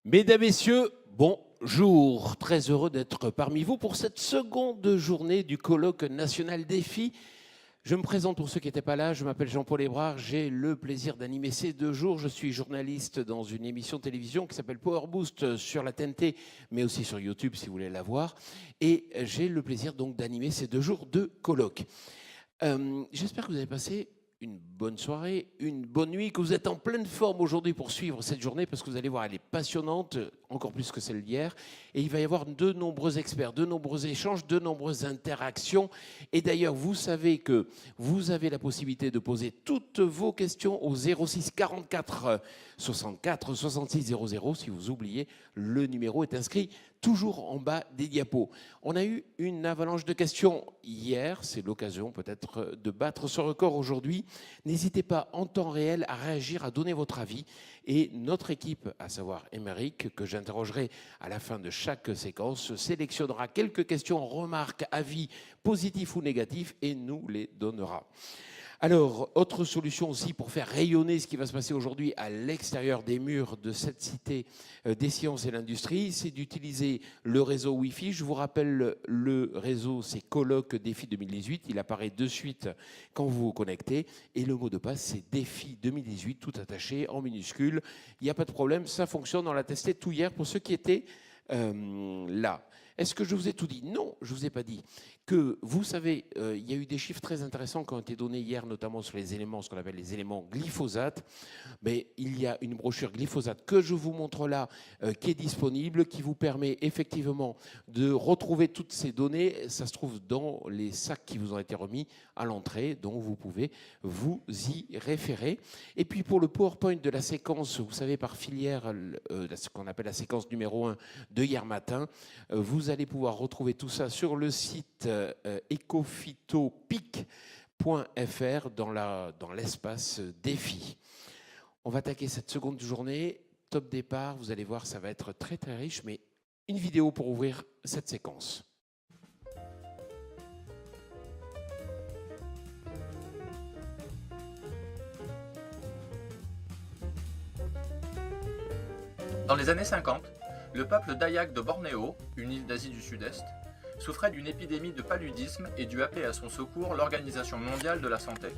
Mesdames, Messieurs, bonjour. Très heureux d'être parmi vous pour cette seconde journée du colloque national Défi. Je me présente pour ceux qui n'étaient pas là. Je m'appelle Jean-Paul Hébrard. J'ai le plaisir d'animer ces 2 jours. Je suis journaliste dans une émission de télévision qui s'appelle Power Boost sur la TNT, mais aussi sur YouTube si vous voulez la voir. Et j'ai le plaisir donc d'animer ces 2 jours de colloque. J'espère que vous avez passé une bonne soirée, une bonne nuit, que vous êtes en pleine forme aujourd'hui pour suivre cette journée, parce que vous allez voir, elle est passionnante, encore plus que celle d'hier. Et il va y avoir de nombreux experts, de nombreux échanges, de nombreuses interactions. Et d'ailleurs, vous savez que vous avez la possibilité de poser toutes vos questions au 06 44 64 66 00. Si vous oubliez, le numéro est inscrit toujours en bas des diapos. On a eu une avalanche de questions hier, c'est l'occasion peut-être de battre ce record aujourd'hui. N'hésitez pas en temps réel à réagir, à donner votre avis. Et notre équipe, à savoir Émeric, que j'interrogerai à la fin de chaque séquence, sélectionnera quelques questions, remarques, avis positifs ou négatifs et nous les donnera. Alors, autre solution aussi pour faire rayonner ce qui va se passer aujourd'hui à l'extérieur des murs de cette cité des sciences et l'industrie, c'est d'utiliser le réseau Wi-Fi. Je vous rappelle, le réseau, c'est Colloque Défi 2018. Il apparaît de suite quand vous vous connectez. Et le mot de passe, c'est Défi 2018, tout attaché en minuscule. Il n'y a pas de problème, ça fonctionne. On l'a testé tout hier pour ceux qui étaient là. Est-ce que je vous ai tout dit? Non, je ne vous ai pas dit. Que vous savez, il y a eu des chiffres très intéressants qui ont été donnés hier, notamment sur les éléments, ce qu'on appelle les éléments glyphosate. Mais il y a une brochure glyphosate que je vous montre là, qui est disponible, qui vous permet effectivement de retrouver toutes ces données. Ça se trouve dans les sacs qui vous ont été remis à l'entrée, dont vous pouvez vous y référer. Et puis pour le PowerPoint de la séquence, vous savez, par filière, ce qu'on appelle la séquence numéro 1 de hier matin, vous allez pouvoir retrouver tout ça sur le site ecophytopic.fr dans l'espace défi. On va attaquer cette seconde journée. Top départ, vous allez voir, ça va être très très riche, mais une vidéo pour ouvrir cette séquence. Dans les années 50, le peuple Dayak de Bornéo, une île d'Asie du Sud-Est, souffrait d'une épidémie de paludisme et dut appeler à son secours l'Organisation mondiale de la santé.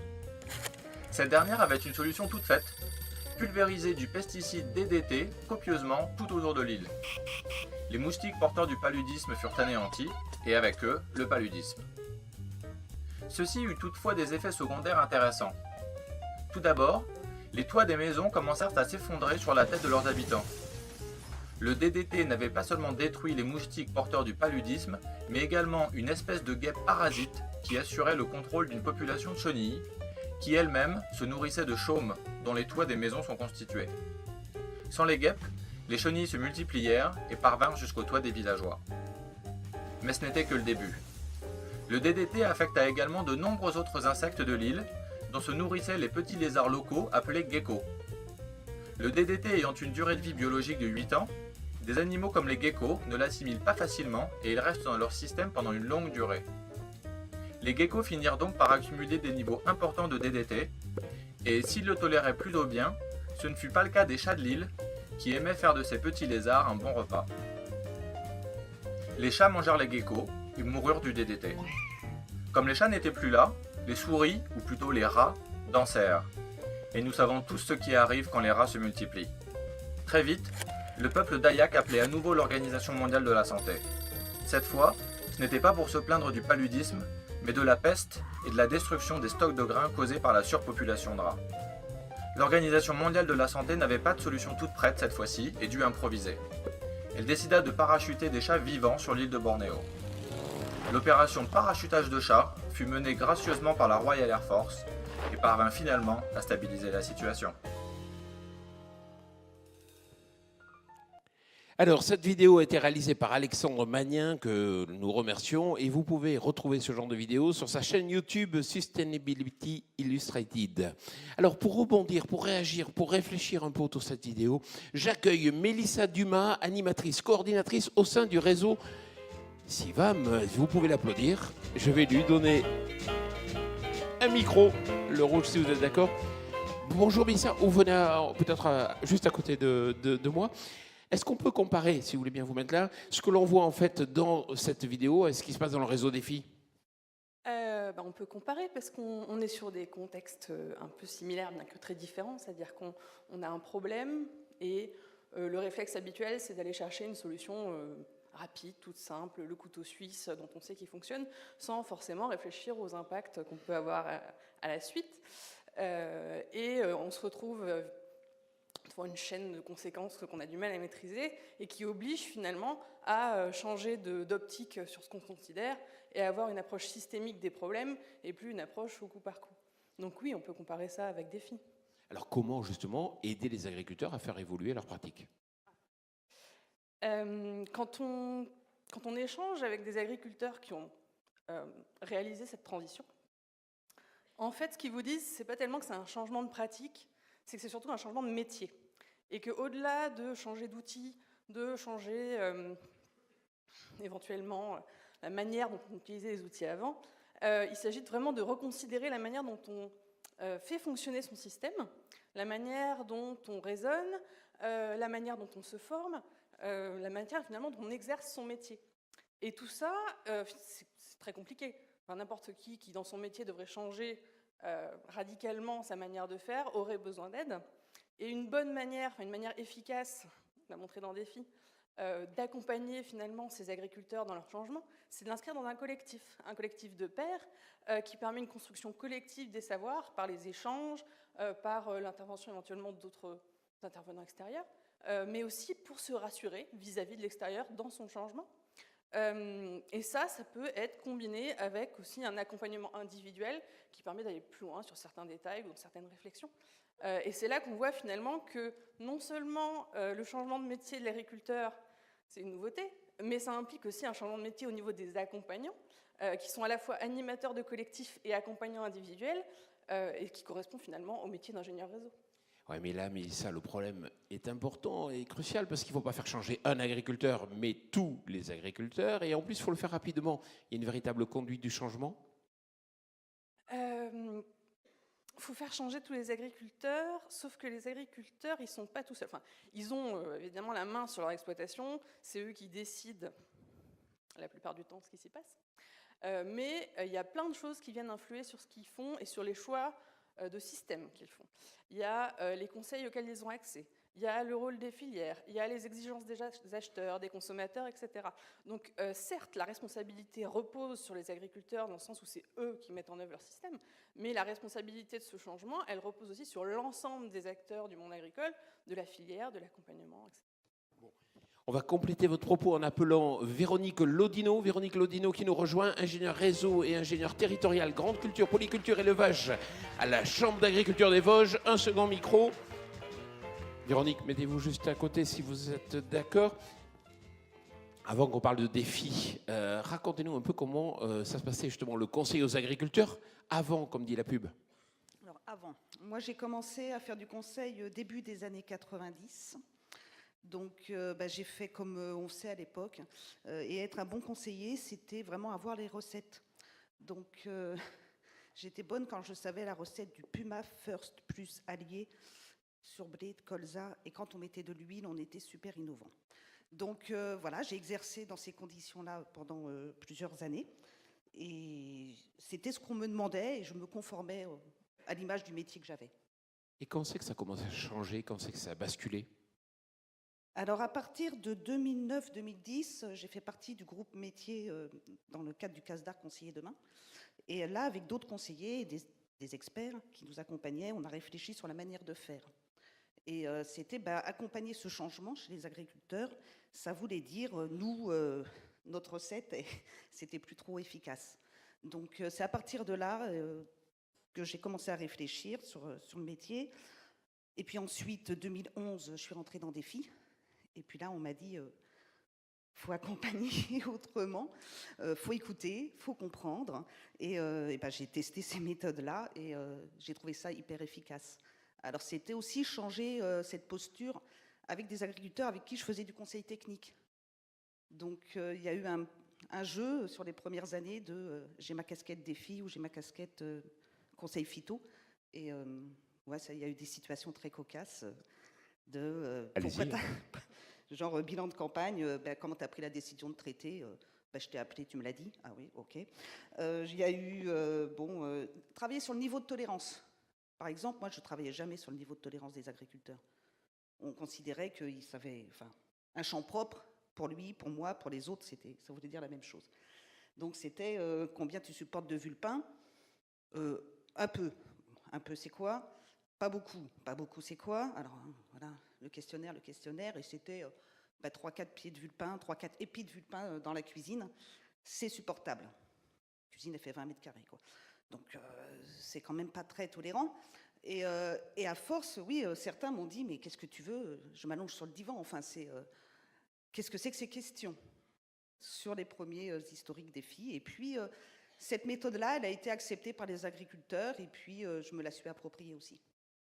Cette dernière avait une solution toute faite, pulvériser du pesticide DDT copieusement tout autour de l'île. Les moustiques porteurs du paludisme furent anéantis, et avec eux, le paludisme. Ceci eut toutefois des effets secondaires intéressants. Tout d'abord, les toits des maisons commencèrent à s'effondrer sur la tête de leurs habitants. Le DDT n'avait pas seulement détruit les moustiques porteurs du paludisme, mais également une espèce de guêpe parasite qui assurait le contrôle d'une population de chenilles, qui elle-même se nourrissait de chaumes dont les toits des maisons sont constitués. Sans les guêpes, les chenilles se multiplièrent et parvinrent jusqu'au toit des villageois. Mais ce n'était que le début. Le DDT affecta également de nombreux autres insectes de l'île, dont se nourrissaient les petits lézards locaux appelés geckos. Le DDT ayant une durée de vie biologique de 8 ans, des animaux comme les geckos ne l'assimilent pas facilement et ils restent dans leur système pendant une longue durée. Les geckos finirent donc par accumuler des niveaux importants de DDT, et s'ils le toléraient plutôt bien, ce ne fut pas le cas des chats de l'île, qui aimaient faire de ces petits lézards un bon repas. Les chats mangèrent les geckos et moururent du DDT. Comme les chats n'étaient plus là, les souris, ou plutôt les rats, dansèrent. Et nous savons tous ce qui arrive quand les rats se multiplient. Très vite, le peuple Dayak appelait à nouveau l'Organisation mondiale de la santé. Cette fois, ce n'était pas pour se plaindre du paludisme, mais de la peste et de la destruction des stocks de grains causés par la surpopulation de rats. L'Organisation mondiale de la santé n'avait pas de solution toute prête cette fois-ci et dut improviser. Elle décida de parachuter des chats vivants sur l'île de Bornéo. L'opération parachutage de chats fut menée gracieusement par la Royal Air Force et parvint finalement à stabiliser la situation. Alors, cette vidéo a été réalisée par Alexandre Magnin, que nous remercions, et vous pouvez retrouver ce genre de vidéo sur sa chaîne YouTube Sustainability Illustrated. Alors, pour rebondir, pour réagir, pour réfléchir un peu autour de cette vidéo, j'accueille Mélissa Dumas, animatrice, coordinatrice au sein du réseau Sivam. Vous pouvez l'applaudir. Je vais lui donner un micro, le rouge si vous êtes d'accord. Bonjour Mélissa, vous venez peut-être juste à côté de moi. Est-ce qu'on peut comparer, si vous voulez bien vous mettre là, ce que l'on voit en fait dans cette vidéo et ce qui se passe dans le réseau Défi? On peut comparer parce qu'on est sur des contextes un peu similaires, bien que très différents. C'est-à-dire qu'on a un problème et le réflexe habituel, c'est d'aller chercher une solution rapide, toute simple, le couteau suisse dont on sait qu'il fonctionne, sans forcément réfléchir aux impacts qu'on peut avoir à la suite. On se retrouve devant une chaîne de conséquences qu'on a du mal à maîtriser et qui oblige finalement à changer d'optique sur ce qu'on considère et à avoir une approche systémique des problèmes et plus une approche au coup par coup. Donc oui, on peut comparer ça avec Défi. Alors comment justement aider les agriculteurs à faire évoluer leurs pratiques? Quand on échange avec des agriculteurs qui ont réalisé cette transition, en fait, ce qu'ils vous disent, c'est pas tellement que c'est un changement de pratique, c'est que c'est surtout un changement de métier. Et qu'au-delà de changer d'outil, de changer éventuellement la manière dont on utilisait les outils avant, il s'agit vraiment de reconsidérer la manière dont on fait fonctionner son système, la manière dont on raisonne, la manière dont on se forme, la manière finalement dont on exerce son métier. Et tout ça, c'est très compliqué. Enfin, n'importe qui dans son métier devrait changer radicalement sa manière de faire aurait besoin d'aide. Et une bonne manière, une manière efficace, on l'a montré dans Défi, d'accompagner finalement ces agriculteurs dans leur changement, c'est de l'inscrire dans un collectif de pairs qui permet une construction collective des savoirs par les échanges, par l'intervention éventuellement d'autres intervenants extérieurs, mais aussi pour se rassurer vis-à-vis de l'extérieur dans son changement. Et ça peut être combiné avec aussi un accompagnement individuel qui permet d'aller plus loin sur certains détails ou certaines réflexions. Et c'est là qu'on voit finalement que non seulement le changement de métier de l'agriculteur, c'est une nouveauté, mais ça implique aussi un changement de métier au niveau des accompagnants, qui sont à la fois animateurs de collectifs et accompagnants individuels, et qui correspondent finalement au métier d'ingénieur réseau. Oui, mais là, Mélissa, le problème est important et crucial parce qu'il ne faut pas faire changer un agriculteur, mais tous les agriculteurs. Et en plus, il faut le faire rapidement. Il y a une véritable conduite du changement. Il faut faire changer tous les agriculteurs, sauf que les agriculteurs, ils ne sont pas tout seuls. Enfin, ils ont évidemment la main sur leur exploitation, c'est eux qui décident la plupart du temps ce qui s'y passe. Mais il y a plein de choses qui viennent influer sur ce qu'ils font et sur les choix de système qu'ils font. Il y a les conseils auxquels ils ont accès, il y a le rôle des filières, il y a les exigences des acheteurs, des consommateurs, etc. Donc certes, la responsabilité repose sur les agriculteurs dans le sens où c'est eux qui mettent en œuvre leur système, mais la responsabilité de ce changement, elle repose aussi sur l'ensemble des acteurs du monde agricole, de la filière, de l'accompagnement, etc. On va compléter votre propos en appelant Véronique Lodino. Véronique Lodino qui nous rejoint, ingénieur réseau et ingénieur territorial, grande culture, polyculture, élevage à la Chambre d'agriculture des Vosges. Un second micro. Véronique, mettez-vous juste à côté si vous êtes d'accord. Avant qu'on parle de défis, racontez-nous un peu comment ça se passait justement le conseil aux agriculteurs avant, comme dit la pub. Alors avant, moi j'ai commencé à faire du conseil début des années 90. Donc j'ai fait comme on sait à l'époque. Et être un bon conseiller, c'était vraiment avoir les recettes. Donc j'étais bonne quand je savais la recette du Puma First plus allié sur blé de colza. Et quand on mettait de l'huile, on était super innovant. Donc voilà, j'ai exercé dans ces conditions-là pendant plusieurs années. Et c'était ce qu'on me demandait et je me conformais à l'image du métier que j'avais. Et quand c'est que ça commence à changer? Quand c'est que ça a basculé? Alors, à partir de 2009-2010, j'ai fait partie du groupe métier dans le cadre du CASDAR Conseiller Demain. Et là, avec d'autres conseillers et des experts qui nous accompagnaient, on a réfléchi sur la manière de faire. Et c'était accompagner ce changement chez les agriculteurs. Ça voulait dire, nous, notre recette, c'était plus trop efficace. Donc, c'est à partir de là que j'ai commencé à réfléchir sur le métier. Et puis ensuite, 2011, je suis rentrée dans Défi. Et puis là, on m'a dit, faut accompagner autrement, faut écouter, faut comprendre. Et j'ai testé ces méthodes-là et j'ai trouvé ça hyper efficace. Alors, c'était aussi changer cette posture avec des agriculteurs avec qui je faisais du conseil technique. Donc, il y a eu un jeu sur les premières années de j'ai ma casquette Défi ou j'ai ma casquette conseil phyto. Et il y a eu des situations très cocasses de Genre, bilan de campagne, comment tu as pris la décision de traiter je t'ai appelé, tu me l'as dit. Ah oui, ok. Il y a eu, travailler sur le niveau de tolérance. Par exemple, moi, je ne travaillais jamais sur le niveau de tolérance des agriculteurs. On considérait qu'ils savaient, un champ propre, pour lui, pour moi, pour les autres, ça voulait dire la même chose. Donc, c'était combien tu supportes de vulpins. Un peu. Un peu, c'est quoi? Pas beaucoup. Pas beaucoup, c'est quoi? Alors, voilà, le questionnaire, et c'était 3-4 pieds de vulpin, 3-4 épis de vulpin dans la cuisine. C'est supportable. La cuisine, elle fait 20 mètres carrés, quoi. Donc, c'est quand même pas très tolérant. Et à force, oui, certains m'ont dit, mais qu'est-ce que tu veux? Je m'allonge sur le divan. Enfin, qu'est-ce que c'est que ces questions? Sur les premiers historiques défis. Et puis, cette méthode-là, elle a été acceptée par les agriculteurs. Et puis, je me la suis appropriée aussi.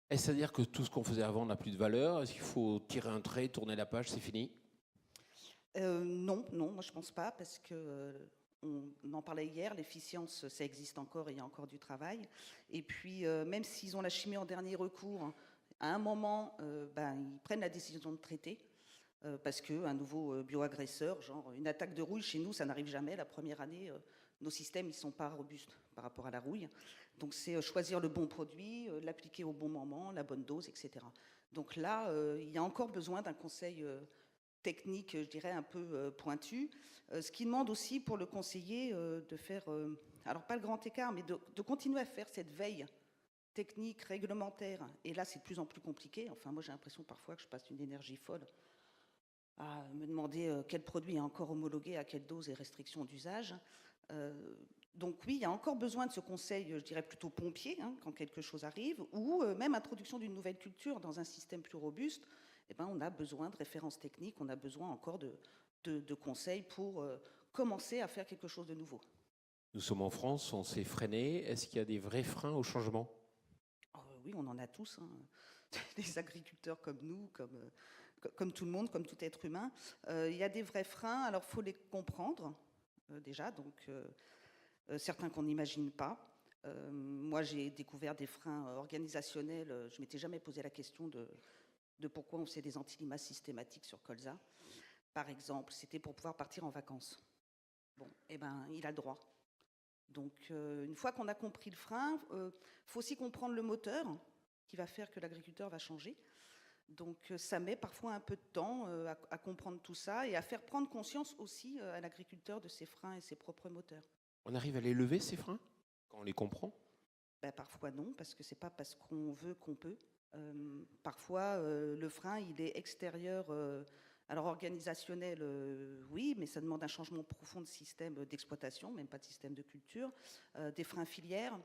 Est-ce à dire que tout ce qu'on faisait avant n'a plus de valeur? Est-ce qu'il faut tirer un trait, tourner la page, c'est fini? Non, moi je pense pas, parce que on en parlait hier, l'efficience, ça existe encore et il y a encore du travail. Et puis, même s'ils ont la chimie en dernier recours, à un moment, ils prennent la décision de traiter, parce qu'un nouveau bioagresseur, genre une attaque de rouille, chez nous, ça n'arrive jamais. La première année, nos systèmes, ils sont pas robustes par rapport à la rouille. Donc, c'est choisir le bon produit, l'appliquer au bon moment, la bonne dose, etc. Donc là, il y a encore besoin d'un conseil technique, je dirais, un peu pointu, ce qui demande aussi pour le conseiller de faire, alors pas le grand écart, mais de continuer à faire cette veille technique, réglementaire. Et là, c'est de plus en plus compliqué. Enfin, moi, j'ai l'impression parfois que je passe une énergie folle à me demander quel produit est encore homologué, à quelle dose et restriction d'usage. Donc oui, il y a encore besoin de ce conseil, je dirais plutôt pompier, quand quelque chose arrive, ou même introduction d'une nouvelle culture dans un système plus robuste. On a besoin de références techniques, on a besoin encore de conseils pour commencer à faire quelque chose de nouveau. Nous sommes en France, on s'est freiné. Est-ce qu'il y a des vrais freins au changement? Oui, on en a tous, des agriculteurs comme nous, comme tout le monde, comme tout être humain. Il y a des vrais freins, alors il faut les comprendre déjà, donc certains qu'on n'imagine pas. Moi, j'ai découvert des freins organisationnels. Je ne m'étais jamais posé la question de pourquoi on faisait des antilimaces systématiques sur colza. Par exemple, c'était pour pouvoir partir en vacances. Bon, il a le droit. Donc, une fois qu'on a compris le frein, faut aussi comprendre le moteur qui va faire que l'agriculteur va changer. Donc, ça met parfois un peu de temps à comprendre tout ça et à faire prendre conscience aussi à l'agriculteur de ses freins et ses propres moteurs. On arrive à les lever, ces freins, quand on les comprend? Parfois non, parce que c'est pas parce qu'on veut qu'on peut. Parfois, le frein, il est extérieur. Alors organisationnel, oui, mais ça demande un changement profond de système d'exploitation, même pas de système de culture. Des freins filières,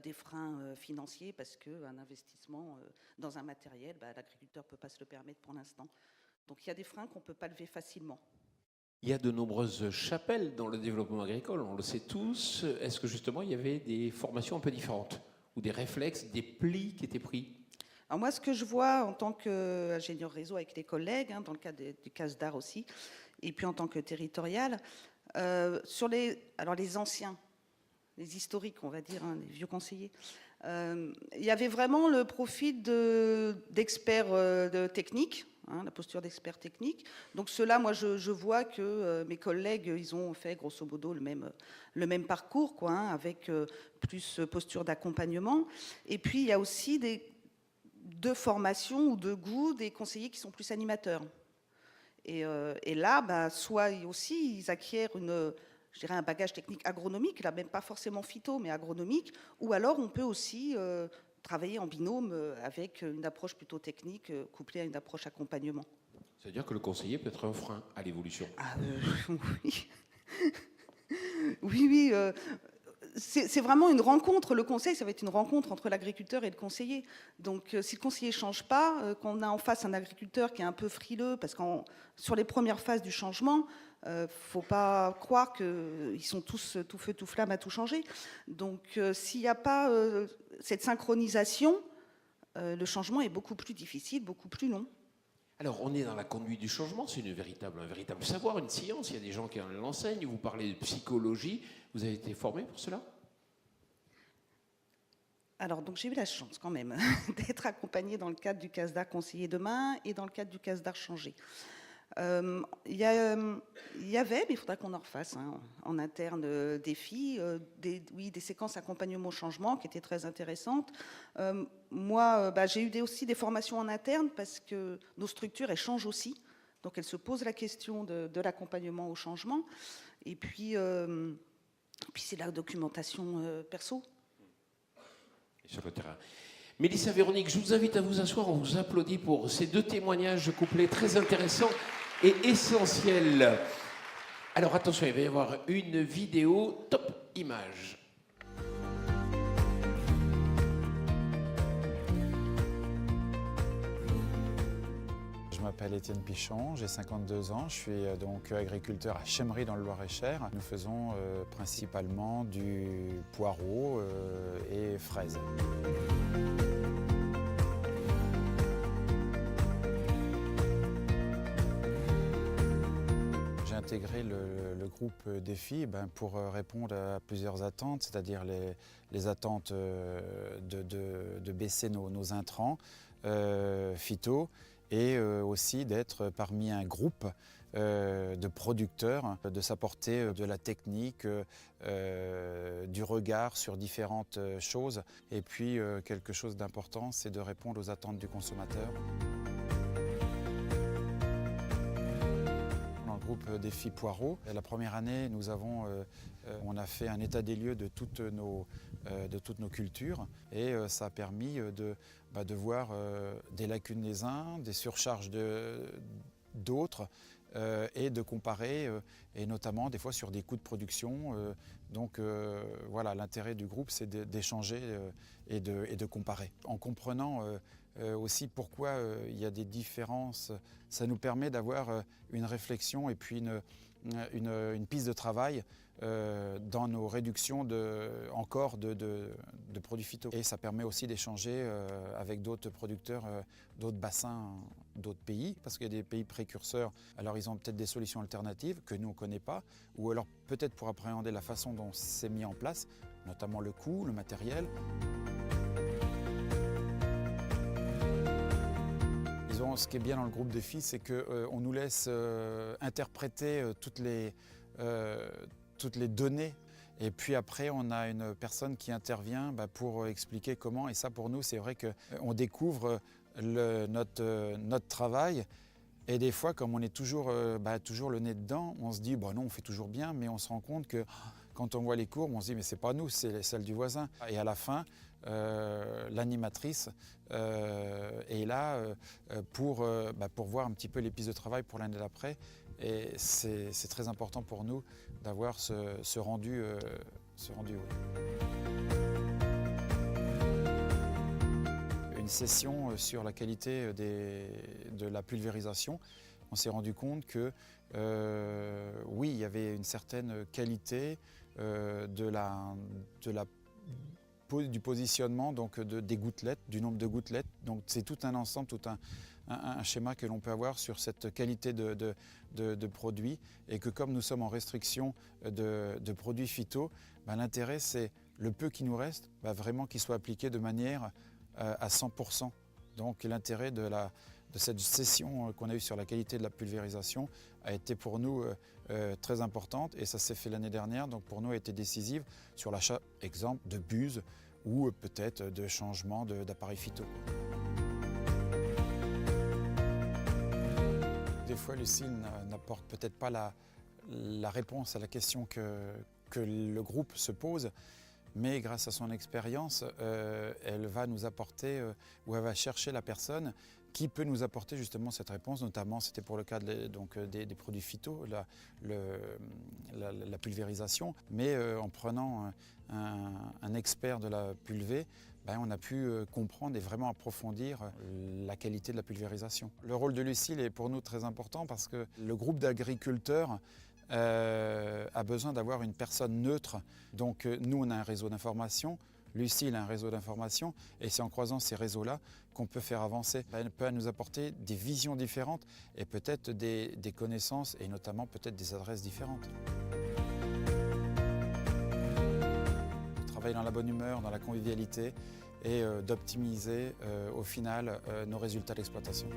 des freins financiers, parce qu'un investissement dans un matériel, l'agriculteur ne peut pas se le permettre pour l'instant. Donc il y a des freins qu'on ne peut pas lever facilement. Il y a de nombreuses chapelles dans le développement agricole, on le sait tous. Est-ce que justement il y avait des formations un peu différentes ou des réflexes, des plis qui étaient pris? Alors moi, ce que je vois en tant qu'ingénieur réseau avec les collègues, dans le cadre du CASDAR aussi, et puis en tant que territorial, sur les anciens, les historiques, on va dire, les vieux conseillers, il y avait vraiment le profil d'experts techniques, la posture d'expert technique. Donc ceux-là, moi, je vois que mes collègues, ils ont fait grosso modo le même parcours, avec plus posture d'accompagnement. Et puis, il y a aussi de formation ou de goût des conseillers qui sont plus animateurs. Et là, soit aussi, ils acquièrent un bagage technique agronomique, là, même pas forcément phyto, mais agronomique, ou alors on peut aussi travailler en binôme avec une approche plutôt technique couplée à une approche accompagnement. C'est-à-dire que le conseiller peut être un frein à l'évolution. Oui. Oui. C'est vraiment une rencontre. Le conseil, ça va être une rencontre entre l'agriculteur et le conseiller. Donc, si le conseiller ne change pas, qu'on a en face un agriculteur qui est un peu frileux, parce que sur les premières phases du changement, il ne faut pas croire qu'ils sont tous tout feu, tout flamme à tout changer. Donc, s'il n'y a pas cette synchronisation, le changement est beaucoup plus difficile, beaucoup plus long. Alors, on est dans la conduite du changement, c'est un véritable savoir, une science. Il y a des gens qui l'enseignent. Vous parlez de psychologie. Vous avez été formé pour cela? Alors, donc j'ai eu la chance quand même d'être accompagnée dans le cadre du CASDAR Conseiller Demain et dans le cadre du CASDAR Changer. Il y avait, mais il faudra qu'on en refasse en interne, défis, des séquences accompagnement au changement qui étaient très intéressantes. Moi, j'ai eu aussi des formations en interne parce que nos structures, elles changent aussi. Donc, elles se posent la question de l'accompagnement au changement. Et puis c'est la documentation perso. Sur le terrain. Mélissa, Véronique, je vous invite à vous asseoir. On vous applaudit pour ces 2 témoignages couplés très intéressants et essentiels. Alors attention, il va y avoir une vidéo top image. Je m'appelle Étienne Pichon, j'ai 52 ans, je suis donc agriculteur à Chemery dans le Loir-et-Cher. Nous faisons principalement du poireau et fraises. J'ai intégré le groupe Défi pour répondre à plusieurs attentes, c'est-à-dire les attentes de baisser nos intrants phyto, et aussi d'être parmi un groupe de producteurs, de s'apporter de la technique, du regard sur différentes choses. Et puis quelque chose d'important, c'est de répondre aux attentes du consommateur. Dans le groupe Défi Poireau, la première année, on a fait un état des lieux de toutes nos cultures, et ça a permis de voir des lacunes des uns, des surcharges d'autres, et de comparer, et notamment des fois sur des coûts de production. Donc voilà, l'intérêt du groupe, c'est d'échanger et de comparer. En comprenant aussi pourquoi il y a des différences, ça nous permet d'avoir une réflexion et puis une piste de travail dans nos réductions de produits phyto. Et ça permet aussi d'échanger avec d'autres producteurs, d'autres bassins, d'autres pays, parce qu'il y a des pays précurseurs, alors ils ont peut-être des solutions alternatives que nous on ne connaît pas, ou alors peut-être pour appréhender la façon dont c'est mis en place, notamment le coût, le matériel. Disons, ce qui est bien dans le groupe Défi, c'est qu'on nous laisse interpréter toutes les données, et puis après on a une personne qui intervient pour expliquer comment, et ça pour nous c'est vrai qu'on découvre notre travail, et des fois comme on est toujours le nez dedans, on se dit non, on fait toujours bien, mais on se rend compte que quand on voit les courbes, on se dit mais c'est pas nous, c'est celle du voisin. Et à la fin, l'animatrice est là pour voir un petit peu les pistes de travail pour l'année d'après. Et c'est très important pour nous d'avoir ce rendu. Oui. Une session sur la qualité de la pulvérisation. On s'est rendu compte que oui, il y avait une certaine qualité du positionnement, donc des gouttelettes, du nombre de gouttelettes. Donc c'est tout un ensemble, tout un schéma que l'on peut avoir sur cette qualité de produits, et que comme nous sommes en restriction de produits phyto, l'intérêt c'est le peu qui nous reste, vraiment qu'il soit appliqué de manière à 100%. Donc l'intérêt de cette session qu'on a eue sur la qualité de la pulvérisation a été pour nous très importante, et ça s'est fait l'année dernière, donc pour nous a été décisive sur l'achat, exemple, de buses ou peut-être de changement d'appareils phyto. Des fois, Lucille n'apporte peut-être pas la réponse à la question que le groupe se pose, mais grâce à son expérience, elle va nous apporter, ou elle va chercher la personne qui peut nous apporter justement cette réponse. Notamment, c'était pour le cas des produits phyto, la pulvérisation. Mais en prenant un expert de la pulvée, on a pu comprendre et vraiment approfondir la qualité de la pulvérisation. Le rôle de Lucille est pour nous très important, parce que le groupe d'agriculteurs a besoin d'avoir une personne neutre. Donc nous, on a un réseau d'information, Lucille a un réseau d'information, et c'est en croisant ces réseaux-là qu'on peut faire avancer. Elle peut nous apporter des visions différentes et peut-être des connaissances, et notamment peut-être des adresses différentes. Travailler dans la bonne humeur, dans la convivialité, et d'optimiser au final nos résultats d'exploitation.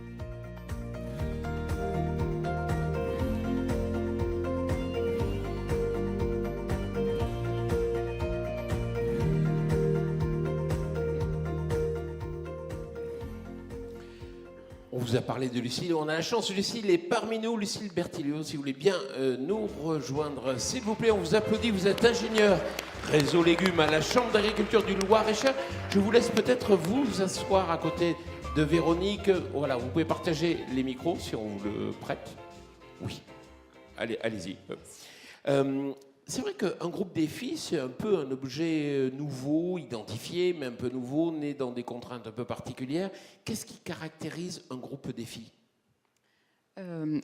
On vous a parlé de Lucille, on a la chance, Lucille est parmi nous, Lucille Bertilio, si vous voulez bien nous rejoindre, s'il vous plaît, on vous applaudit, vous êtes ingénieur réseau légumes à la Chambre d'agriculture du Loir-et-Cher. Je vous laisse peut-être vous asseoir à côté de Véronique, voilà, vous pouvez partager les micros si on vous le prête. Oui, allez-y. C'est vrai qu'un groupe défi, c'est un peu un objet nouveau, identifié, mais un peu nouveau, né dans des contraintes un peu particulières. Qu'est-ce qui caractérise un groupe défi ?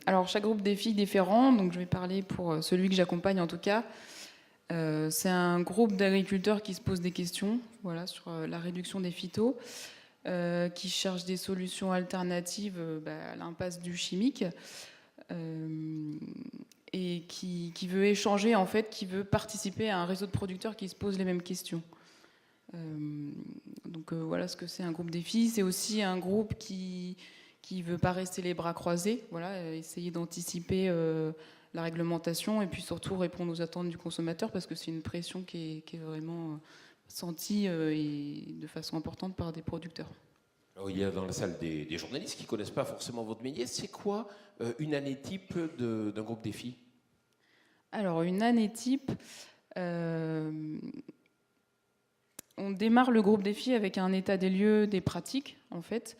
Alors, chaque groupe défi est différent, donc je vais parler pour celui que j'accompagne en tout cas. C'est un groupe d'agriculteurs qui se posent des questions voilà, sur la réduction des phytos, qui cherchent des solutions alternatives à l'impasse du chimique. Et qui veut échanger, en fait, qui veut participer à un réseau de producteurs qui se posent les mêmes questions. Donc voilà ce que c'est un groupe défi. C'est aussi un groupe qui veut pas rester les bras croisés, voilà, essayer d'anticiper la réglementation et puis surtout répondre aux attentes du consommateur parce que c'est une pression qui est vraiment sentie et de façon importante par des producteurs. Alors, il y a dans la salle des journalistes qui ne connaissent pas forcément votre métier. C'est quoi une année type d'un groupe défi ? Alors, une année type, on démarre le groupe défi avec un état des lieux des pratiques, en fait,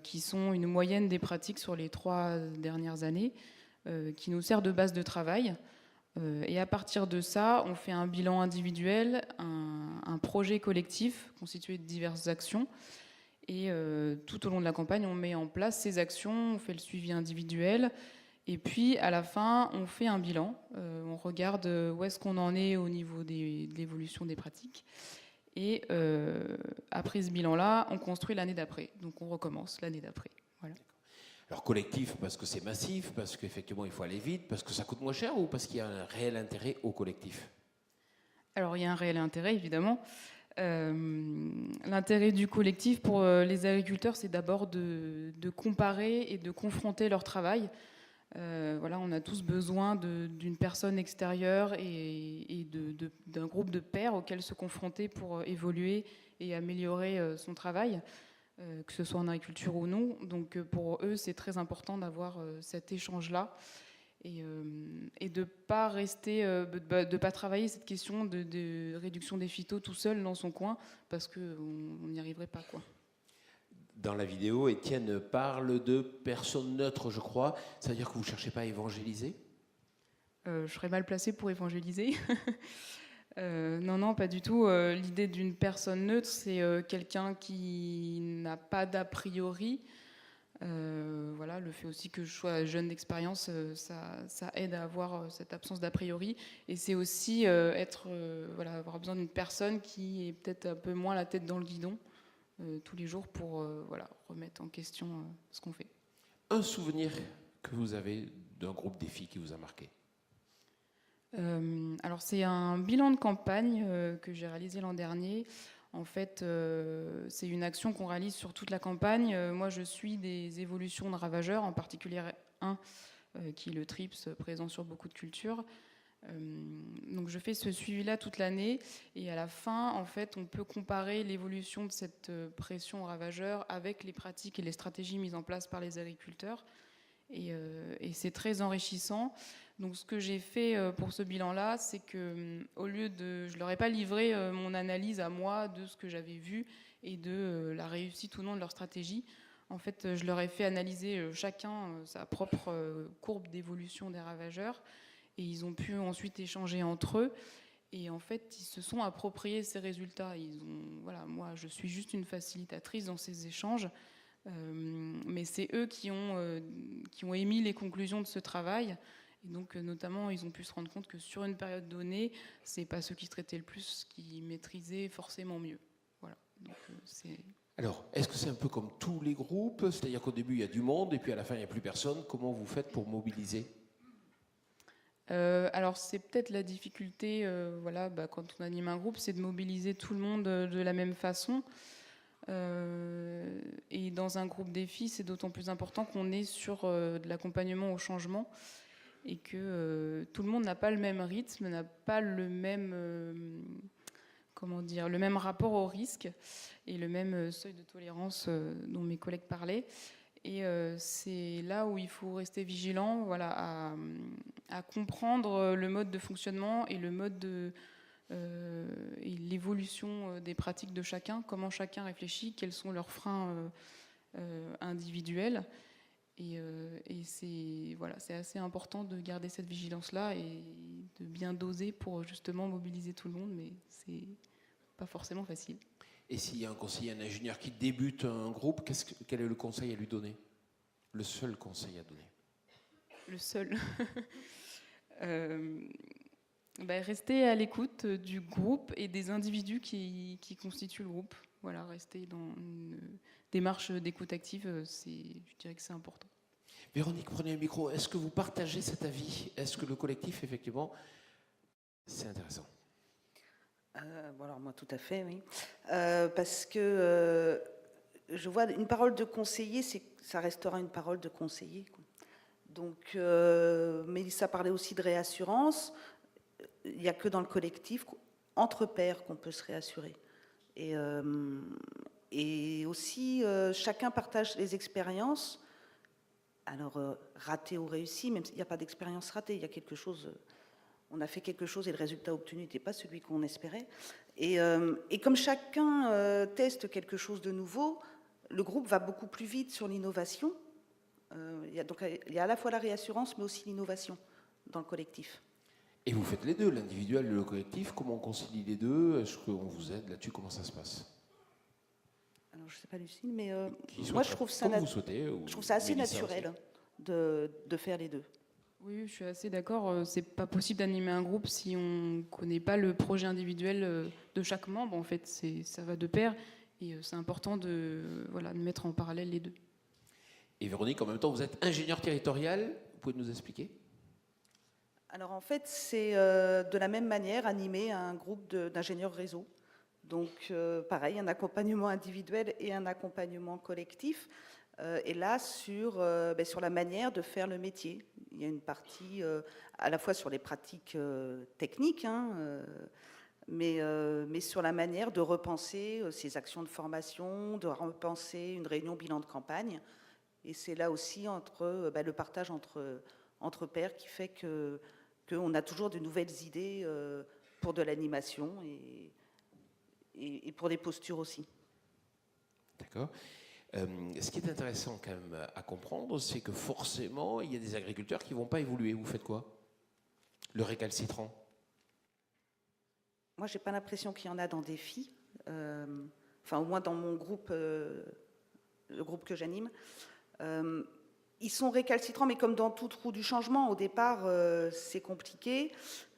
qui sont une moyenne des pratiques sur les 3 dernières années, qui nous sert de base de travail. Et à partir de ça, on fait un bilan individuel, un projet collectif constitué de diverses actions. Et tout au long de la campagne, on met en place ces actions, on fait le suivi individuel. Et puis, à la fin, on fait un bilan. On regarde où est-ce qu'on en est au niveau de l'évolution des pratiques. Et après ce bilan-là, on construit l'année d'après. Donc, on recommence l'année d'après. Voilà. Alors, collectif, parce que c'est massif, parce qu'effectivement, il faut aller vite, parce que ça coûte moins cher ou parce qu'il y a un réel intérêt au collectif ? Alors, il y a un réel intérêt, évidemment. L'intérêt du collectif pour les agriculteurs, c'est d'abord de comparer et de confronter leur travail. Voilà, on a tous besoin d'une personne extérieure et d'un groupe de pairs auxquels se confronter pour évoluer et améliorer son travail, que ce soit en agriculture ou non. Donc pour eux, c'est très important d'avoir cet échange-là. Et de pas rester, de pas travailler cette question de réduction des phytos tout seul dans son coin, parce qu'on n'y arriverait pas, quoi. Dans la vidéo, Étienne parle de personnes neutres, je crois. Ça veut dire que vous ne cherchez pas à évangéliser ? Je serais mal placée pour évangéliser. Non, pas du tout. L'idée d'une personne neutre, c'est quelqu'un qui n'a pas d'a priori. Voilà, le fait aussi que je sois jeune d'expérience, ça aide à avoir cette absence d'a priori. Et c'est aussi avoir besoin d'une personne qui est peut-être un peu moins la tête dans le guidon tous les jours pour remettre en question ce qu'on fait. Un souvenir que vous avez d'un groupe défi qui vous a marqué ? Alors c'est un bilan de campagne que j'ai réalisé l'an dernier. En fait, c'est une action qu'on réalise sur toute la campagne. Moi, je suis des évolutions de ravageurs, en particulier un qui est le TRIPS, présent sur beaucoup de cultures. Donc, je fais ce suivi-là toute l'année. Et à la fin, en fait, on peut comparer l'évolution de cette pression ravageur avec les pratiques et les stratégies mises en place par les agriculteurs. Et c'est très enrichissant. Donc, ce que j'ai fait pour ce bilan-là, c'est que, au lieu de, je leur ai pas livré mon analyse à moi de ce que j'avais vu et de la réussite ou non de leur stratégie. En fait, je leur ai fait analyser chacun sa propre courbe d'évolution des ravageurs, et ils ont pu ensuite échanger entre eux. Et en fait, ils se sont appropriés ces résultats. Moi, je suis juste une facilitatrice dans ces échanges, mais c'est eux qui ont émis les conclusions de ce travail. Et donc, notamment, ils ont pu se rendre compte que sur une période donnée, c'est pas ceux qui se traitaient le plus qui maîtrisaient forcément mieux. Voilà. Donc, Alors, est-ce que c'est un peu comme tous les groupes ? C'est-à-dire qu'au début, il y a du monde, et puis à la fin, il n'y a plus personne. Comment vous faites pour mobiliser ? Alors c'est peut-être la difficulté, voilà, quand on anime un groupe, c'est de mobiliser tout le monde de la même façon. Et dans un groupe défi, c'est d'autant plus important qu'on est sur de l'accompagnement au changement et que tout le monde n'a pas le même rythme, n'a pas le même, le même rapport au risque et le même seuil de tolérance dont mes collègues parlaient. Et c'est là où il faut rester vigilant, voilà, à comprendre le mode de fonctionnement et le mode et l'évolution des pratiques de chacun, comment chacun réfléchit, quels sont leurs freins individuels. Et c'est assez important de garder cette vigilance-là et de bien doser pour justement mobiliser tout le monde, mais c'est pas forcément facile. Et s'il y a un conseiller, un ingénieur qui débute un groupe, quel est le conseil à lui donner? Le seul conseil à donner? Le seul rester à l'écoute du groupe et des individus qui constituent le groupe. Voilà, rester dans une démarche d'écoute active, je dirais que c'est important. Véronique, prenez un micro. Est-ce que vous partagez cet avis? Est-ce que le collectif, effectivement, c'est intéressant? Alors moi, tout à fait, oui. Parce que je vois une parole de conseiller, ça restera une parole de conseiller, quoi. Donc, Mélissa parlait aussi de réassurance. Il n'y a que dans le collectif, entre pairs, qu'on peut se réassurer. Et aussi, chacun partage les expériences. Alors, raté ou réussi, même s'il n'y a pas d'expérience ratée, il y a quelque chose... On a fait quelque chose et le résultat obtenu n'était pas celui qu'on espérait. Et comme chacun teste quelque chose de nouveau, le groupe va beaucoup plus vite sur l'innovation. Donc, il y a à la fois la réassurance, mais aussi l'innovation dans le collectif. Et vous faites les deux, l'individuel et le collectif. Comment on concilie les deux? Est-ce qu'on vous aide là-dessus? Comment ça se passe? Alors, je ne sais pas, Lucille, mais moi, je trouve ça assez naturel de faire les deux. Oui, je suis assez d'accord. C'est pas possible d'animer un groupe si on connaît pas le projet individuel de chaque membre. En fait, ça va de pair et c'est important de mettre en parallèle les deux. Et Véronique, en même temps, vous êtes ingénieur territorial. Vous pouvez nous expliquer? Alors en fait, c'est de la même manière animer un groupe d'ingénieurs réseau. Donc pareil, un accompagnement individuel et un accompagnement collectif. Et là, sur la manière de faire le métier. Il y a une partie à la fois sur les pratiques techniques, mais sur la manière de repenser ces actions de formation, de repenser une réunion bilan de campagne. Et c'est là aussi le partage entre pairs qui fait qu'on a toujours de nouvelles idées pour de l'animation et pour des postures aussi. D'accord. Ce qui est intéressant quand même à comprendre, c'est que forcément, il y a des agriculteurs qui ne vont pas évoluer. Vous faites quoi? Le récalcitrant? Moi, je n'ai pas l'impression qu'il y en a dans Défi. Au moins dans mon groupe, le groupe que j'anime. Ils sont récalcitrants, mais comme dans toute roue du changement, au départ, c'est compliqué.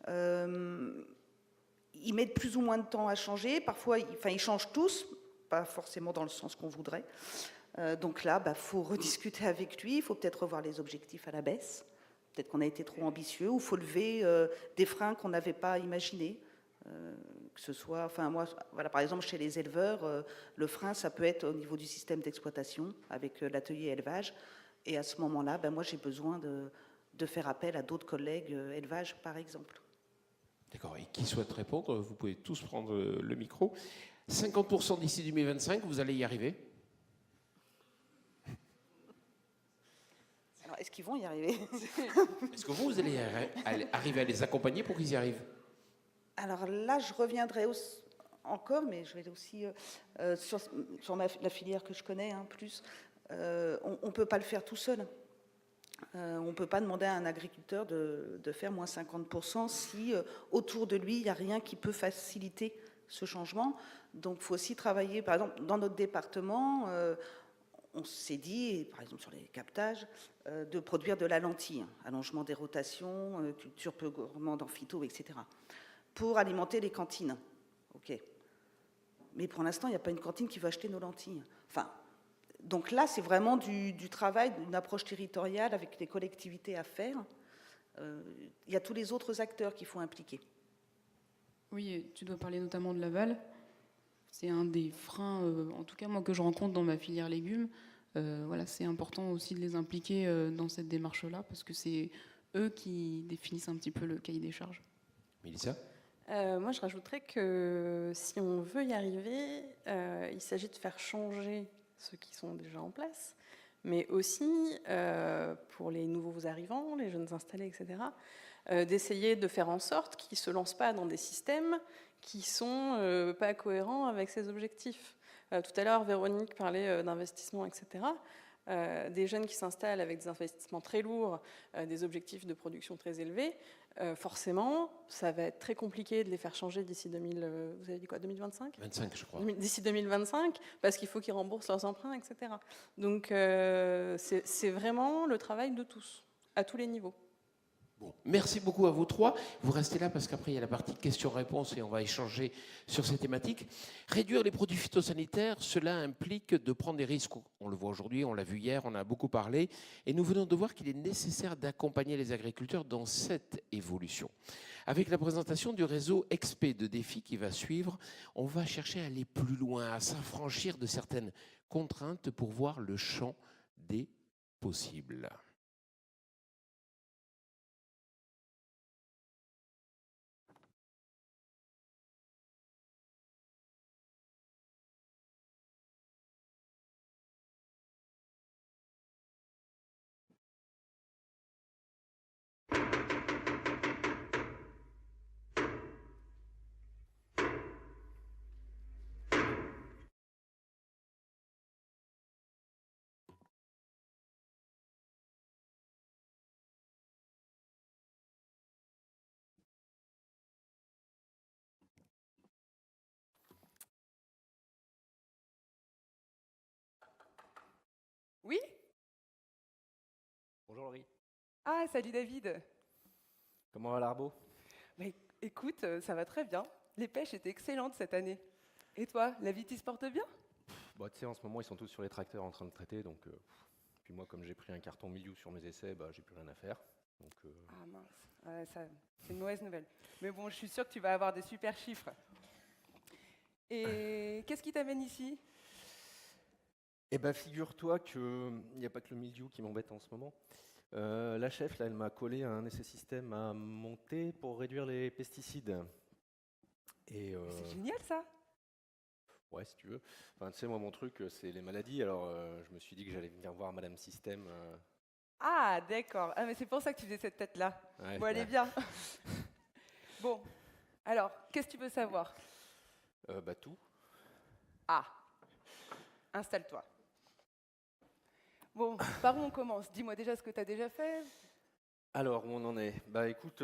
Ils mettent plus ou moins de temps à changer. Parfois, ils changent tous, pas forcément dans le sens qu'on voudrait. Donc là, faut rediscuter avec lui. Il faut peut-être revoir les objectifs à la baisse. Peut-être qu'on a été trop ambitieux, ou il faut lever des freins qu'on n'avait pas imaginés. Que ce soit, par exemple, chez les éleveurs, le frein, ça peut être au niveau du système d'exploitation, avec l'atelier élevage. Et à ce moment-là, moi, j'ai besoin de faire appel à d'autres collègues élevage, par exemple. D'accord. Et qui souhaite répondre? Vous pouvez tous prendre le micro. 50% d'ici 2025, vous allez y arriver? Alors, est-ce qu'ils vont y arriver? Est-ce que vous allez arriver à les accompagner pour qu'ils y arrivent? Alors là, je reviendrai encore, mais je vais aussi sur la filière que je connais plus. On ne peut pas le faire tout seul. On ne peut pas demander à un agriculteur de faire moins 50% si autour de lui, il n'y a rien qui peut faciliter ce changement. Donc, il faut aussi travailler, par exemple, dans notre département, on s'est dit, par exemple sur les captages, de produire de la lentille, allongement des rotations, culture peu gourmande en phyto, etc., pour alimenter les cantines. OK. Mais pour l'instant, il n'y a pas une cantine qui va acheter nos lentilles. Donc là, c'est vraiment du travail, d'une approche territoriale avec les collectivités à faire. Il y a tous les autres acteurs qu'il faut impliquer. Oui, et tu dois parler notamment de l'aval. C'est un des freins, en tout cas moi, que je rencontre dans ma filière légumes. Voilà, c'est important aussi de les impliquer dans cette démarche-là, parce que c'est eux qui définissent un petit peu le cahier des charges. Mélissa? Moi, je rajouterais que si on veut y arriver, il s'agit de faire changer ceux qui sont déjà en place, mais aussi pour les nouveaux arrivants, les jeunes installés, etc., d'essayer de faire en sorte qu'ils ne se lancent pas dans des systèmes qui ne sont pas cohérents avec ces objectifs. Tout à l'heure, Véronique parlait d'investissement, etc. Des jeunes qui s'installent avec des investissements très lourds, des objectifs de production très élevés, forcément, ça va être très compliqué de les faire changer d'ici 2025 25, je crois. D'ici 2025, parce qu'il faut qu'ils remboursent leurs emprunts, etc. Donc, c'est vraiment le travail de tous, à tous les niveaux. Bon, merci beaucoup à vous trois. Vous restez là parce qu'après, il y a la partie questions-réponses et on va échanger sur ces thématiques. Réduire les produits phytosanitaires, cela implique de prendre des risques. On le voit aujourd'hui, on l'a vu hier, on a beaucoup parlé. Et nous venons de voir qu'il est nécessaire d'accompagner les agriculteurs dans cette évolution. Avec la présentation du réseau XP de défis qui va suivre, on va chercher à aller plus loin, à s'affranchir de certaines contraintes pour voir le champ des possibles. Oui? Bonjour Laurie, Ah, salut David. comment va l'arbo? Mais écoute, ça va très bien. Les pêches étaient excellentes cette année. Et toi, la vie t'y se porte bien? Bah, tu sais, en ce moment ils sont tous sur les tracteurs en train de traiter, donc puis moi comme j'ai pris un carton milieu sur mes essais, bah, j'ai plus rien à faire. Donc, Ah mince, ouais, c'est une mauvaise nouvelle. Mais bon, je suis sûre que tu vas avoir des super chiffres. Et qu'est-ce qui t'amène ici? Eh ben figure-toi qu'il n'y a pas que le mildiou qui m'embête en ce moment. La chef, là, elle m'a collé un essai système à monter pour réduire les pesticides. Et C'est génial ça. ouais, si tu veux. Enfin, tu sais, moi, mon truc, c'est les maladies. Alors, je me suis dit que j'allais venir voir Madame Système. Ah, d'accord. Ah, mais c'est pour ça que tu faisais cette tête-là. Ouais, Bon, elle est ouais. bien. Bon, alors, qu'est-ce que tu veux savoir? Bah, tout. Ah, installe-toi. Bon, par où on commence? Dis-moi déjà ce que tu as déjà fait. Alors, où on en est? Bah, écoute,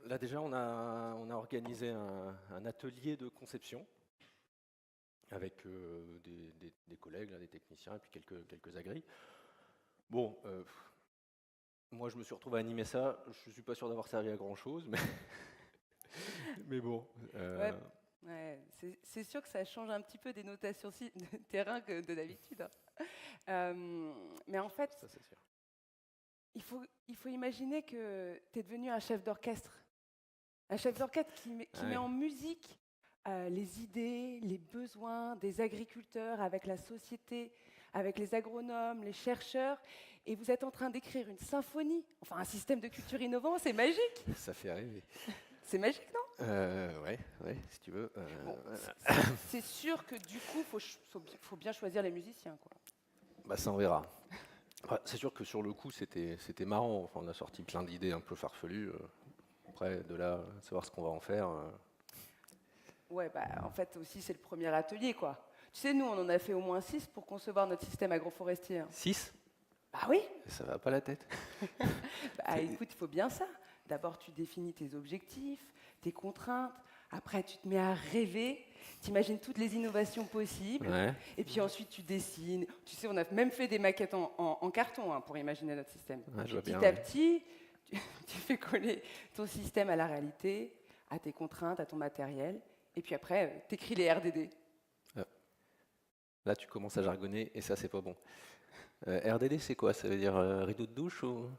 là, déjà, on a organisé un atelier de conception avec des collègues, là, des techniciens et puis quelques agris. Bon, moi, je me suis retrouvé à animer ça. Je ne suis pas sûr d'avoir servi à grand-chose, mais bon. Ouais, c'est sûr que ça change un petit peu des notations de terrain que de d'habitude, hein. Mais en fait, Ça, c'est sûr. il faut imaginer que tu es devenu un chef d'orchestre. Un chef d'orchestre qui met en musique les idées, les besoins des agriculteurs avec la société, avec les agronomes, les chercheurs. Et vous êtes en train d'écrire une symphonie, enfin un système de culture innovant, c'est magique. Ça fait rêver. C'est magique, non? Ouais, si tu veux. Bon, c'est sûr que du coup, faut bien choisir les musiciens, quoi. Bah, ça, on verra. Ouais, c'est sûr que sur le coup, c'était marrant. Enfin, on a sorti plein d'idées un peu farfelues. Après, de là, savoir ce qu'on va en faire. Ouais, bah, en fait, aussi, c'est le premier atelier, quoi. Tu sais, nous, on en a fait au moins 6 pour concevoir notre système agroforestier, hein. 6? Bah oui. Ça va pas la tête. Bah écoute, il faut bien ça. D'abord, tu définis tes objectifs, tes contraintes. Après, tu te mets à rêver. Tu imagines toutes les innovations possibles. Ouais. Et puis ensuite, tu dessines. Tu sais, on a même fait des maquettes en carton, hein, pour imaginer notre système. Ouais, je vois Petit bien, à ouais. petit, tu fais coller ton système à la réalité, à tes contraintes, à ton matériel. Et puis après, tu écris les RDD. Là, tu commences à jargonner et ça, c'est pas bon. RDD, c'est quoi? Ça veut dire rideau de douche ou...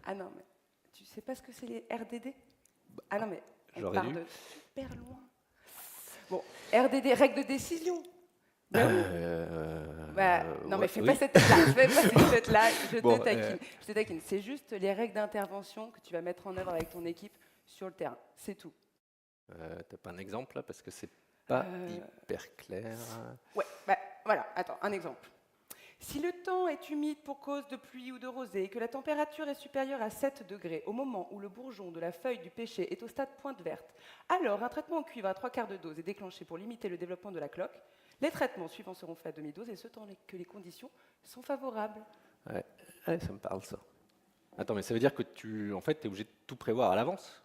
Ah non, mais tu sais pas ce que c'est les RDD? Ah non, mais on J'aurais part dû. de super loin. Bon, RDD, règles de décision. Ben oui. Non, mais fais pas cette tête-là. Fais pas cette tête-là. Bon, Je te taquine. C'est juste les règles d'intervention que tu vas mettre en œuvre avec ton équipe sur le terrain. C'est tout. T'as pas un exemple là parce que c'est pas hyper clair. Ouais, bah, voilà, attends, un exemple. Si le temps est humide pour cause de pluie ou de rosée et que la température est supérieure à 7 degrés au moment où le bourgeon de la feuille du pêcher est au stade pointe verte, alors un traitement en cuivre à 3/4 de dose est déclenché pour limiter le développement de la cloque. Les traitements suivants seront faits à demi-dose et ce tant que les conditions sont favorables. Ouais, ça me parle ça. Attends, mais ça veut dire que en fait, t'es obligé de tout prévoir à l'avance?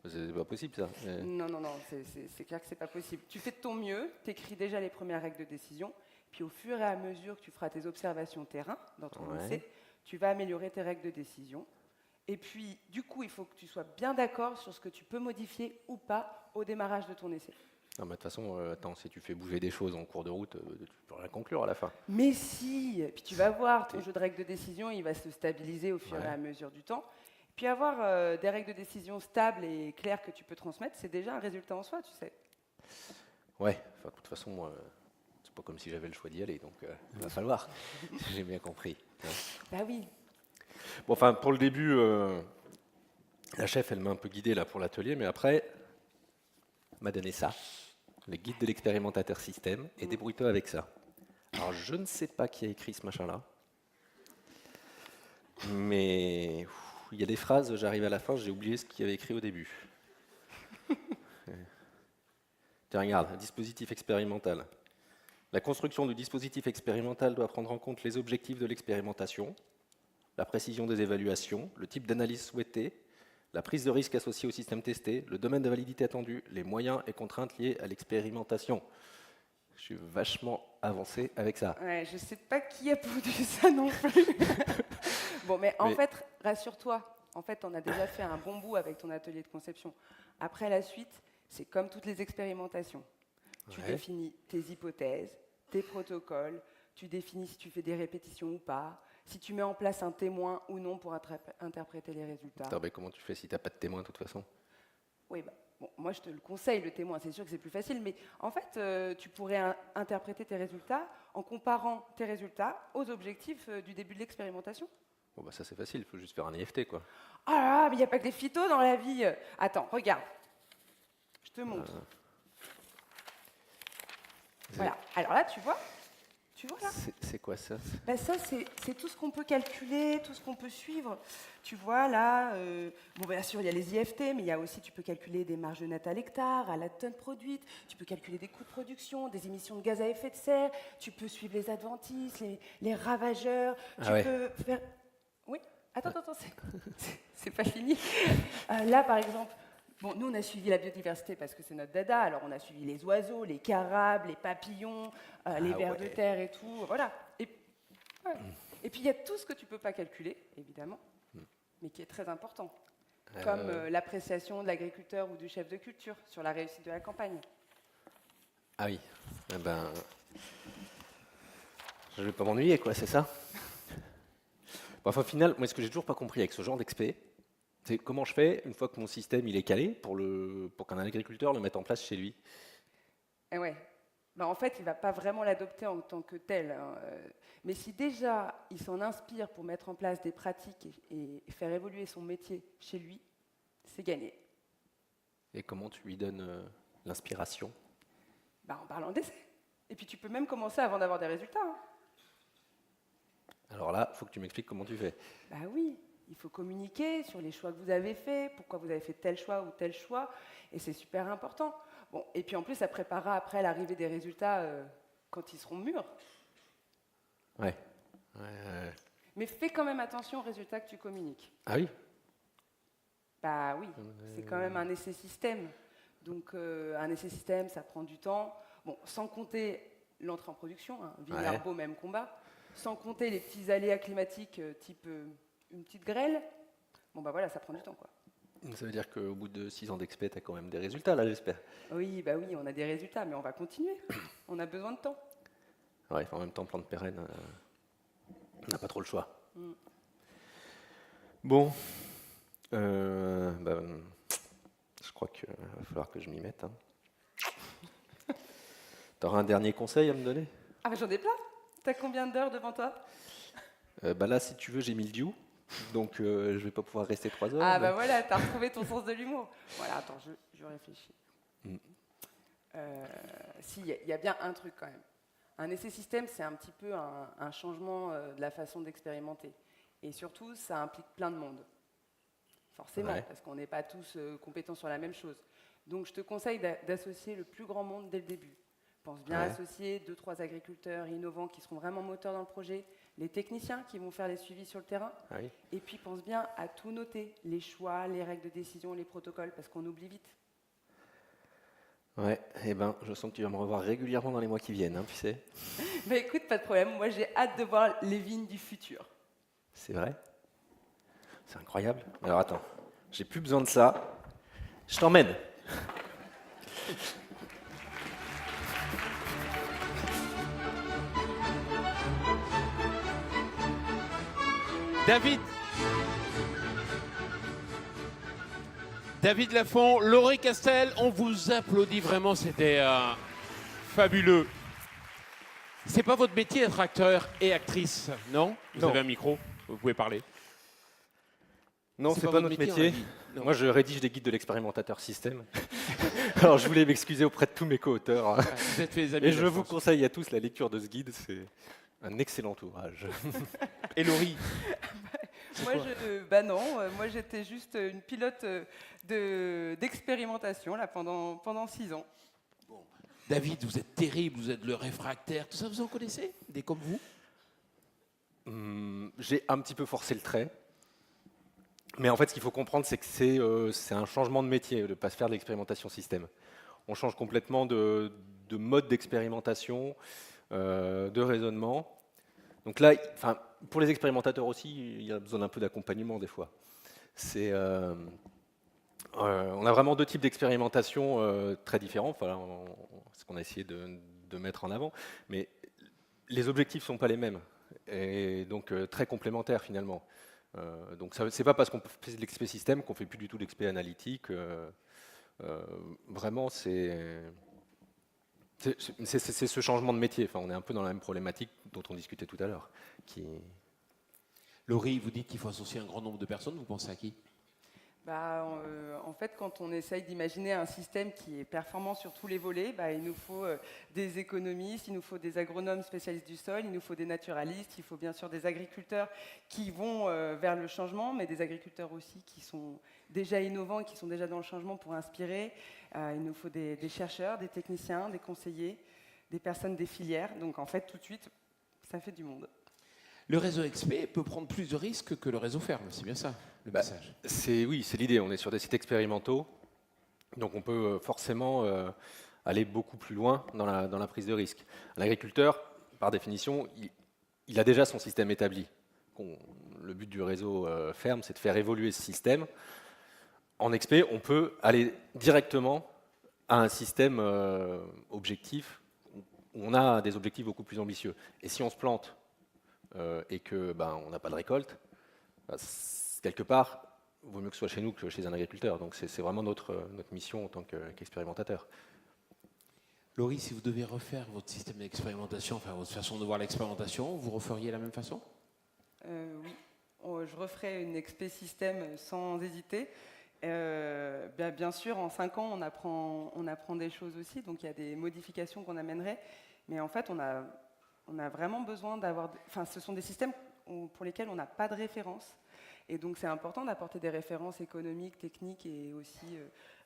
C'est pas possible ça. Non, c'est clair que c'est pas possible. Tu fais de ton mieux, tu écris déjà les premières règles de décision, puis au fur et à mesure que tu feras tes observations terrain dans ton lycée, tu vas améliorer tes règles de décision. Et puis, du coup, il faut que tu sois bien d'accord sur ce que tu peux modifier ou pas au démarrage de ton essai. Non, mais de toute façon, attends, si tu fais bouger des choses en cours de route, tu peux rien conclure à la fin. Mais si, puis tu vas voir, ton jeu de règles de décision, il va se stabiliser au fur et à mesure du temps. Puis avoir des règles de décision stables et claires que tu peux transmettre, c'est déjà un résultat en soi, tu sais. Ouais, enfin, de toute façon, c'est pas comme si j'avais le choix d'y aller, donc il va falloir. J'ai bien compris. Bah oui. Bon, enfin, pour le début, la chef, elle m'a un peu guidé là pour l'atelier, mais après, elle m'a donné ça, le guide de l'expérimentateur système, et débrouille-toi avec ça. Alors, je ne sais pas qui a écrit ce machin-là, mais il y a des phrases, j'arrive à la fin, j'ai oublié ce qu'il y avait écrit au début. Tiens, regarde, un dispositif expérimental. La construction du dispositif expérimental doit prendre en compte les objectifs de l'expérimentation, la précision des évaluations, le type d'analyse souhaité, la prise de risque associée au système testé, le domaine de validité attendu, les moyens et contraintes liés à l'expérimentation. Je suis vachement avancé avec ça. Ouais, je sais pas qui a pondu ça non plus. Bon, mais en fait, rassure-toi. En fait, on a déjà fait un bon bout avec ton atelier de conception. Après, la suite, c'est comme toutes les expérimentations. Tu définis tes hypothèses, tes protocoles, tu définis si tu fais des répétitions ou pas, si tu mets en place un témoin ou non pour interpréter les résultats. Attends, mais comment tu fais si tu n'as pas de témoin de toute façon? Oui, bah, bon, moi je te le conseille, le témoin, c'est sûr que c'est plus facile, mais en fait, tu pourrais interpréter tes résultats en comparant tes résultats aux objectifs du début de l'expérimentation. Bon, bah ça c'est facile, il faut juste faire un IFT, quoi. Ah là là, mais il n'y a pas que des phytos dans la vie. Attends, regarde. Je te montre. Voilà. Alors là, tu vois là C'est quoi ça? Ben ça, c'est tout ce qu'on peut calculer, tout ce qu'on peut suivre. Tu vois, là, bon, bien sûr, il y a les IFT, mais il y a aussi, tu peux calculer des marges nettes à l'hectare, à la tonne produite, tu peux calculer des coûts de production, des émissions de gaz à effet de serre, tu peux suivre les adventices, les ravageurs, tu peux faire... Oui, attends, c'est pas fini. Là, par exemple, bon, nous, on a suivi la biodiversité parce que c'est notre dada, alors on a suivi les oiseaux, les carabes, les papillons, les vers de terre et tout, voilà. Et puis, il y a tout ce que tu peux pas calculer, évidemment, mais qui est très important, comme l'appréciation de l'agriculteur ou du chef de culture sur la réussite de la campagne. Ah oui, eh ben, je vais pas m'ennuyer, quoi, c'est ça? Bon, enfin, au final, moi, ce que j'ai toujours pas compris avec ce genre d'expé, c'est comment je fais, une fois que mon système il est calé, pour qu'un agriculteur le mette en place chez lui. Eh ouais. Ben, en fait, il ne va pas vraiment l'adopter en tant que tel. Hein. Mais si déjà il s'en inspire pour mettre en place des pratiques et faire évoluer son métier chez lui, c'est gagné. Et comment tu lui donnes l'inspiration? Ben, en parlant d'essai. Et puis tu peux même commencer avant d'avoir des résultats. Hein. Alors là, il faut que tu m'expliques comment tu fais. Ben oui. Il faut communiquer sur les choix que vous avez faits, pourquoi vous avez fait tel choix ou tel choix, et c'est super important. Bon, et puis en plus, ça préparera après l'arrivée des résultats quand ils seront mûrs. Ouais. Mais fais quand même attention aux résultats que tu communiques. Ah oui? Bah oui, c'est quand même un essai système. Donc un essai système, ça prend du temps. Bon, sans compter l'entrée en production, hein, Villarbeau, même combat. Sans compter les petits aléas climatiques type... une petite grêle, bon bah voilà, ça prend du temps, quoi. Ça veut dire qu'au bout de 6 ans d'expé, tu as quand même des résultats, là, j'espère. Oui, bah oui, on a des résultats, mais on va continuer. On a besoin de temps. Ouais, en même temps, plante pérenne, on n'a pas trop le choix. Bon, bah, je crois qu'il va falloir que je m'y mette. Hein. T'auras un dernier conseil à me donner? Ah bah j'en ai plein. T'as combien d'heures devant toi? Bah là, si tu veux, j'ai mis le due, donc je vais pas pouvoir rester 3 heures. Ah mais- bah voilà, t'as retrouvé ton sens de l'humour. Voilà, attends, je réfléchis. Mm. Si, il y a bien un truc quand même. Un essai système, c'est un petit peu un changement de la façon d'expérimenter. Et surtout, ça implique plein de monde. Forcément, Ouais. parce qu'on n'est pas tous compétents sur la même chose. Donc je te conseille d'associer le plus grand monde dès le début. Pense bien Ouais. associer 2-3 agriculteurs innovants qui seront vraiment moteurs dans le projet, les techniciens qui vont faire les suivis sur le terrain, Ah oui. et puis pense bien à tout noter, les choix, les règles de décision, les protocoles, parce qu'on oublie vite. Ouais, eh ben, je sens que tu vas me revoir régulièrement dans les mois qui viennent, hein, tu sais. Mais écoute, pas de problème, moi j'ai hâte de voir les vignes du futur. C'est vrai? C'est incroyable. Alors attends, j'ai plus besoin de ça. Je t'emmène. David Lafont, Laurie Castel, on vous applaudit vraiment, c'était fabuleux. C'est pas votre métier d'être acteur et actrice, non? Vous Non. avez un micro, vous pouvez parler. Non, c'est pas votre notre on a métier. dit. Non. Moi, je rédige des guides de l'expérimentateur système. Alors, je voulais m'excuser auprès de tous mes co-auteurs. Vous êtes fait les amis. Et là, je vous pense. conseille à tous la lecture de ce guide. C'est un excellent ouvrage. Et Laurie, Moi, bah non, moi j'étais juste une pilote d'expérimentation là, pendant 6 ans. David, vous êtes terrible, vous êtes le réfractaire, tout ça, vous en connaissez? Des comme vous? J'ai un petit peu forcé le trait. Mais en fait, ce qu'il faut comprendre, c'est que c'est un changement de métier, de ne pas se faire de l'expérimentation système. On change complètement de mode d'expérimentation, de raisonnement. Donc là, enfin, pour les expérimentateurs aussi, il y a besoin d'un peu d'accompagnement des fois. On a vraiment 2 types d'expérimentation très différents. Enfin, c'est ce qu'on a essayé de mettre en avant. Mais les objectifs ne sont pas les mêmes. Et donc très complémentaires finalement. Donc c'est pas parce qu'on fait de l'expé système qu'on fait plus du tout d'expé analytique. Vraiment, c'est ce changement de métier. Enfin, on est un peu dans la même problématique dont on discutait tout à l'heure. Laurie, vous dites qu'il faut associer un grand nombre de personnes, vous pensez à qui? Bah, en fait, quand on essaye d'imaginer un système qui est performant sur tous les volets, bah, il nous faut des économistes, il nous faut des agronomes spécialistes du sol, il nous faut des naturalistes, il faut bien sûr des agriculteurs qui vont vers le changement, mais des agriculteurs aussi qui sont déjà innovants et qui sont déjà dans le changement pour inspirer. Il nous faut des chercheurs, des techniciens, des conseillers, des personnes des filières. Donc en fait, tout de suite, ça fait du monde. Le réseau XP peut prendre plus de risques que le réseau ferme, c'est bien ça, le message. Oui, c'est l'idée. On est sur des sites expérimentaux, donc on peut forcément aller beaucoup plus loin dans la prise de risque. L'agriculteur, par définition, il a déjà son système établi. Le but du réseau ferme, c'est de faire évoluer ce système. En XP, on peut aller directement à un système objectif où on a des objectifs beaucoup plus ambitieux. Et si on se plante et que on n'a pas de récolte, quelque part, il vaut mieux que ce soit chez nous que chez un agriculteur. Donc c'est vraiment notre mission en tant qu'expérimentateur. Laurie, si vous devez refaire votre système d'expérimentation, enfin votre façon de voir l'expérimentation, vous referiez la même façon? Oui, je referai une expé système sans hésiter. Bien sûr, en 5 ans, on apprend des choses aussi, donc il y a des modifications qu'on amènerait. Mais en fait, on a vraiment besoin d'avoir... Enfin, ce sont des systèmes pour lesquels on n'a pas de référence. Et donc, c'est important d'apporter des références économiques, techniques et aussi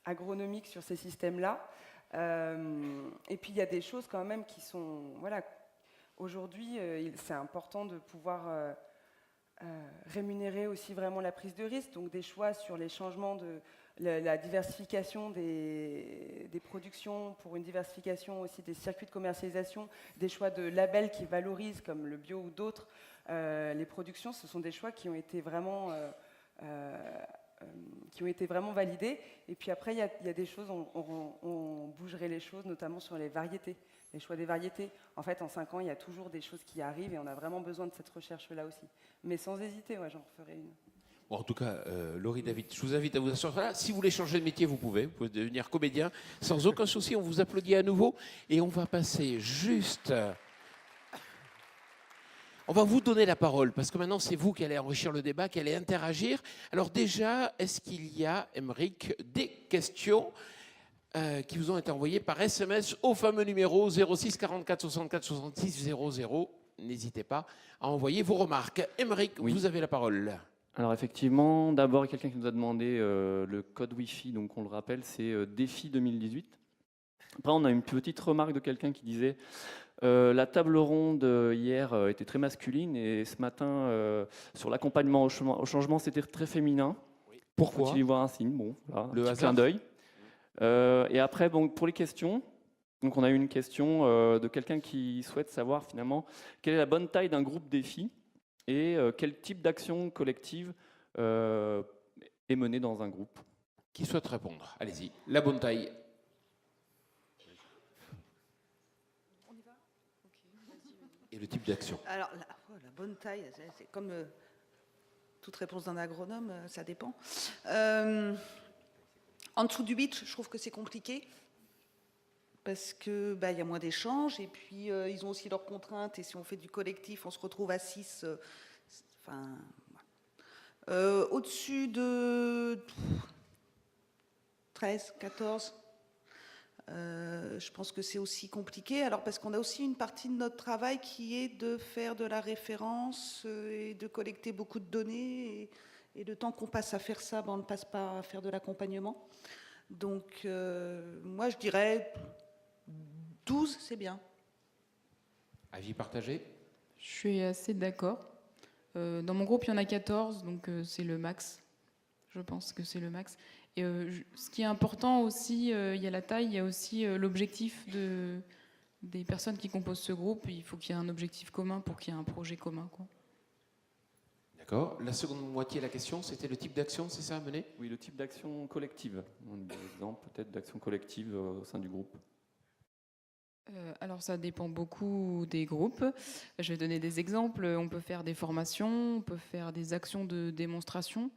agronomiques sur ces systèmes-là. Et puis, il y a des choses quand même qui sont... Voilà, aujourd'hui, c'est important de pouvoir rémunérer aussi vraiment la prise de risque, donc des choix sur les changements de la diversification des productions, pour une diversification aussi des circuits de commercialisation, des choix de labels qui valorisent, comme le bio ou d'autres, les productions. Ce sont des choix qui ont été vraiment validés. Et puis après, il y a des choses, on bougerait les choses, notamment sur les variétés, les choix des variétés. En fait, en 5 ans, il y a toujours des choses qui arrivent et on a vraiment besoin de cette recherche-là aussi. Mais sans hésiter, j'en referai une. Bon, en tout cas, Laurie David, je vous invite à vous asseoir là. Si vous voulez changer de métier, vous pouvez devenir comédien sans aucun souci. On vous applaudit à nouveau et on va passer juste... On va vous donner la parole parce que maintenant, c'est vous qui allez enrichir le débat, qui allez interagir. Alors déjà, est-ce qu'il y a, Aymeric, des questions qui vous ont été envoyées par SMS au fameux numéro 06 44 64 66 00. N'hésitez pas à envoyer vos remarques. Aymeric, Oui. vous avez la parole. Alors effectivement, d'abord, il y a quelqu'un qui nous a demandé le code Wi-Fi, donc on le rappelle, c'est défi 2018. Après, on a une petite remarque de quelqu'un qui disait la table ronde hier était très masculine et ce matin, sur l'accompagnement au changement, c'était très féminin. Pourquoi? Faut-il y voir un signe? Bon, voilà, Le un petit hasard. clin d'œil. Et après, bon, pour les questions, donc on a eu une question de quelqu'un qui souhaite savoir finalement quelle est la bonne taille d'un groupe défi et quel type d'action collective est menée dans un groupe. Qui souhaite répondre? Allez-y. La bonne taille. Et le type d'action. Alors, la bonne taille, c'est comme toute réponse d'un agronome, ça dépend. En dessous du 8, je trouve que c'est compliqué parce que y a moins d'échanges et puis ils ont aussi leurs contraintes et si on fait du collectif, on se retrouve à 6. Au-dessus de 13, 14. Je pense que c'est aussi compliqué. Alors parce qu'on a aussi une partie de notre travail qui est de faire de la référence et de collecter beaucoup de données. Et le temps qu'on passe à faire ça, on ne passe pas à faire de l'accompagnement. Donc moi je dirais 12, c'est bien. Avis partagé? Je suis assez d'accord. Dans mon groupe, il y en a 14, donc c'est le max. Je pense que c'est le max. Et ce qui est important aussi, il y a la taille, il y a aussi l'objectif des personnes qui composent ce groupe. Il faut qu'il y ait un objectif commun pour qu'il y ait un projet commun, quoi. D'accord. La seconde moitié de la question, c'était le type d'action, c'est ça à mener? Oui, le type d'action collective. On a des exemples peut-être d'action collective au sein du groupe. Alors ça dépend beaucoup des groupes. Je vais donner des exemples. On peut faire des formations, on peut faire des actions de démonstration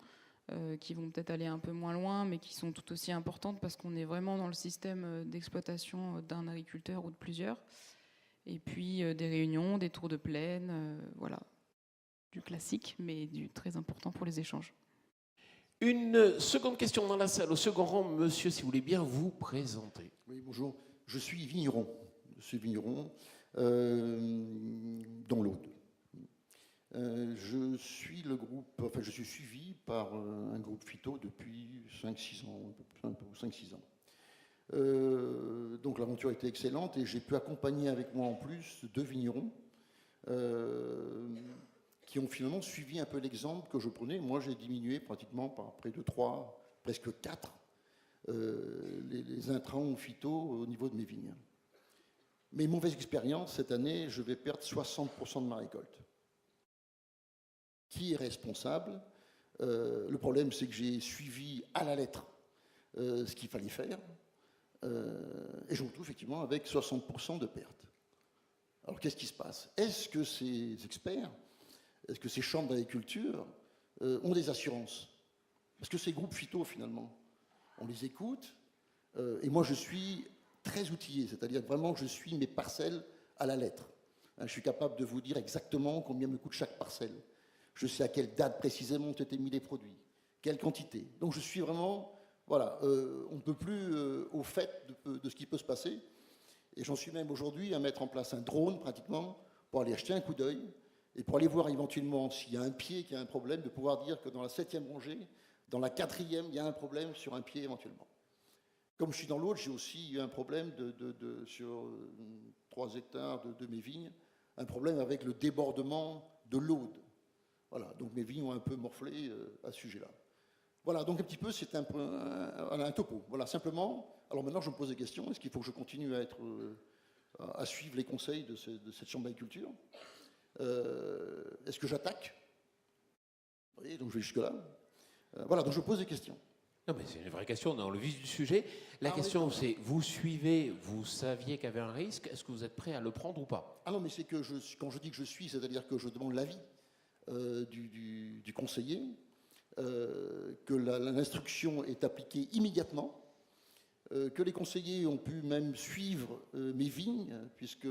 qui vont peut-être aller un peu moins loin, mais qui sont tout aussi importantes parce qu'on est vraiment dans le système d'exploitation d'un agriculteur ou de plusieurs. Et puis des réunions, des tours de plaine, voilà. Du classique, mais du très important pour les échanges. Une seconde question dans la salle. Au second rang, monsieur, si vous voulez bien vous présenter. Oui, bonjour. Je suis vigneron. Je suis vigneron dans l'Aude. Je suis suivi par un groupe phyto depuis 5-6 ans, un peu 5-6 ans. Donc l'aventure a été excellente et j'ai pu accompagner avec moi en plus 2 vignerons qui ont finalement suivi un peu l'exemple que je prenais. Moi, j'ai diminué pratiquement par près de 3, presque 4 les intrants phyto au niveau de mes vignes. Mais mauvaise expérience, cette année, je vais perdre 60% de ma récolte. Qui est responsable? Le problème, c'est que j'ai suivi à la lettre ce qu'il fallait faire. Et je me retrouve effectivement avec 60% de pertes. Alors, qu'est-ce qui se passe? Est-ce que ces experts, est-ce que ces chambres d'agriculture ont des assurances? Parce que ces groupes phyto, finalement, on les écoute. Et moi, je suis très outillé, c'est-à-dire vraiment je suis mes parcelles à la lettre. Je suis capable de vous dire exactement combien me coûte chaque parcelle. Je sais à quelle date précisément ont été mis les produits, quelle quantité. Donc je suis vraiment, voilà, on ne peut plus au fait de ce qui peut se passer. Et j'en suis même aujourd'hui à mettre en place un drone pratiquement pour aller acheter un coup d'œil et pour aller voir éventuellement s'il y a un pied qui a un problème, de pouvoir dire que dans la 7e rangée, dans la 4e, il y a un problème sur un pied éventuellement. Comme je suis dans l'autre, j'ai aussi eu un problème sur 3 hectares de mes vignes, un problème avec le débordement de l'Aude. Voilà, donc mes vignes ont un peu morflé à ce sujet-là. Voilà, donc un petit peu, c'est un topo. Voilà, simplement, alors maintenant je me pose des questions. Est-ce qu'il faut que je continue à suivre les conseils de cette chambre d'agriculture? Est-ce que j'attaque? Vous voyez, donc je vais jusque-là. Voilà, donc je pose des questions. Non, mais c'est une vraie question, dans le vif du sujet. La question, c'est, vous suivez, vous saviez qu'il y avait un risque, est-ce que vous êtes prêt à le prendre ou pas? Ah non, mais c'est que quand je dis que je suis, c'est-à-dire que je demande l'avis du conseiller. que l'instruction est appliquée immédiatement, que les conseillers ont pu même suivre mes vignes, puisque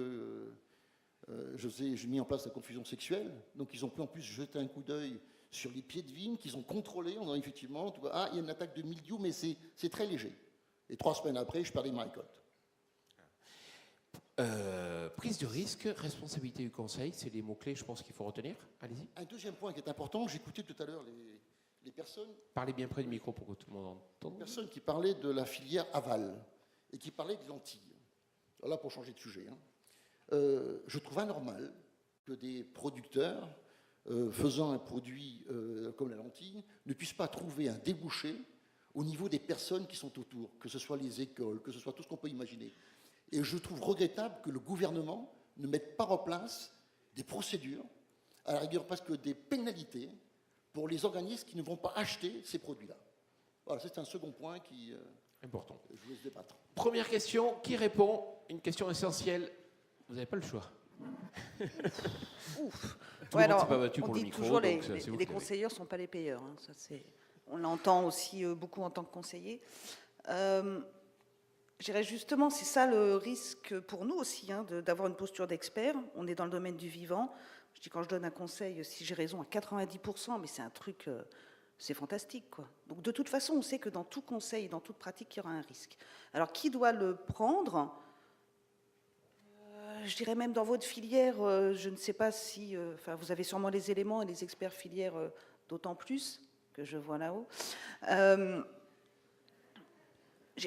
j'ai mis en place la confusion sexuelle, donc ils ont pu en plus jeter un coup d'œil sur les pieds de vigne qu'ils ont contrôlés en disant effectivement, il y a une attaque de mildiou, mais c'est très léger. Et 3 semaines après, je perdais ma récolte. Prise de risque, responsabilité du conseil, c'est les mots-clés, je pense qu'il faut retenir. Allez-y. Un deuxième point qui est important, j'écoutais tout à l'heure les personnes... Parlez bien près du micro pour que tout le monde entende. Les personnes qui parlaient de la filière aval et qui parlaient des lentilles. Alors là, pour changer de sujet, je trouve anormal que des producteurs faisant un produit comme la lentille ne puissent pas trouver un débouché au niveau des personnes qui sont autour, que ce soit les écoles, que ce soit tout ce qu'on peut imaginer. Et je trouve regrettable que le gouvernement ne mette pas en place des procédures, à la rigueur presque des pénalités, pour les organismes qui ne vont pas acheter ces produits-là. Voilà, c'est un second point qui... important. Je vous laisse débattre. Première question, qui répond? Une question essentielle. Vous n'avez pas le choix. Ouf. Tout le monde s'est pas battu pour le dit micro, toujours donc les conseillers ne sont pas les payeurs. Hein. Ça, on l'entend aussi beaucoup en tant que conseiller. Je dirais justement, c'est ça le risque pour nous aussi, d'avoir une posture d'expert. On est dans le domaine du vivant. Je dis quand je donne un conseil, si j'ai raison à 90%, mais c'est un truc, c'est fantastique, quoi. Donc de toute façon, on sait que dans tout conseil, dans toute pratique, il y aura un risque. Alors qui doit le prendre? Je dirais même dans votre filière, je ne sais pas si... vous avez sûrement les éléments et les experts filières d'autant plus, que je vois là-haut.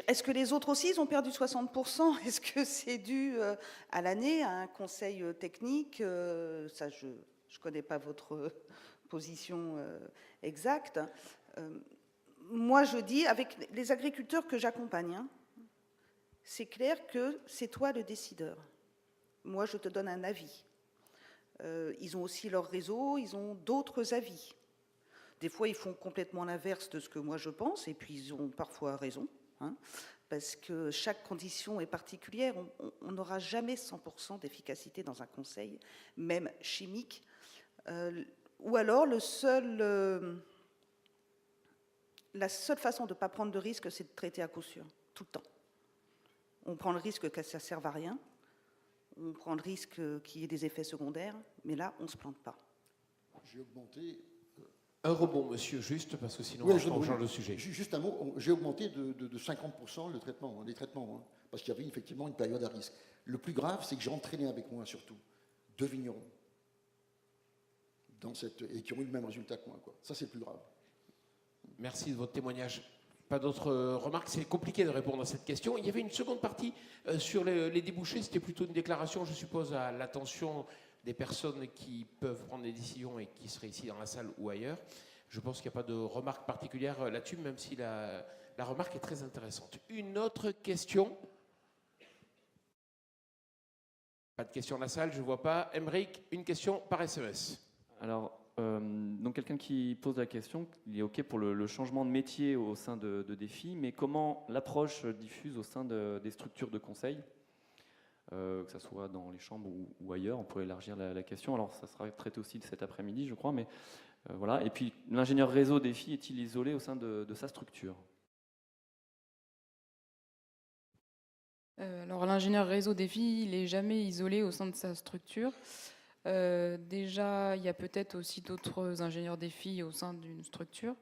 Est-ce que les autres aussi, ils ont perdu 60%? Est-ce que c'est dû à l'année, à un conseil technique? Ça, je ne connais pas votre position exacte. Moi, je dis, avec les agriculteurs que j'accompagne, c'est clair que c'est toi le décideur. Moi, je te donne un avis. Ils ont aussi leur réseau, ils ont d'autres avis. Des fois, ils font complètement l'inverse de ce que moi je pense, et puis ils ont parfois raison. Parce que chaque condition est particulière. On n'aura jamais 100% d'efficacité dans un conseil, même chimique. Ou alors, la seule façon de ne pas prendre de risque, c'est de traiter à coup sûr, tout le temps. On prend le risque que ça ne serve à rien. On prend le risque qu'il y ait des effets secondaires. Mais là, on ne se plante pas. J'ai augmenté... Un rebond, monsieur, juste, parce que sinon, oui, on change de sujet. Juste un mot, j'ai augmenté de 50% les traitements, parce qu'il y avait effectivement une période à risque. Le plus grave, c'est que j'ai entraîné avec moi, surtout, 2 vignerons, et qui ont eu le même résultat que moi, quoi. Ça, c'est le plus grave. Merci de votre témoignage. Pas d'autres remarques? C'est compliqué de répondre à cette question. Il y avait une seconde partie sur les débouchés. C'était plutôt une déclaration, je suppose, à l'attention des personnes qui peuvent prendre des décisions et qui seraient ici dans la salle ou ailleurs. Je pense qu'il n'y a pas de remarque particulière là-dessus, même si la remarque est très intéressante. Une autre question? Pas de question dans la salle, je ne vois pas. Aymeric, une question par SMS. Alors, donc quelqu'un qui pose la question, il est OK pour le changement de métier au sein de Défi, mais comment l'approche diffuse au sein des structures de conseil, que ce soit dans les chambres ou ailleurs, on pourrait élargir la question. Alors, ça sera traité aussi cet après-midi, je crois, mais voilà. Et puis, l'ingénieur réseau Défi est-il isolé au sein de sa structure? Alors, l'ingénieur réseau Défi, il n'est jamais isolé au sein de sa structure. Déjà, il y a peut-être aussi d'autres ingénieurs Défi au sein d'une structure.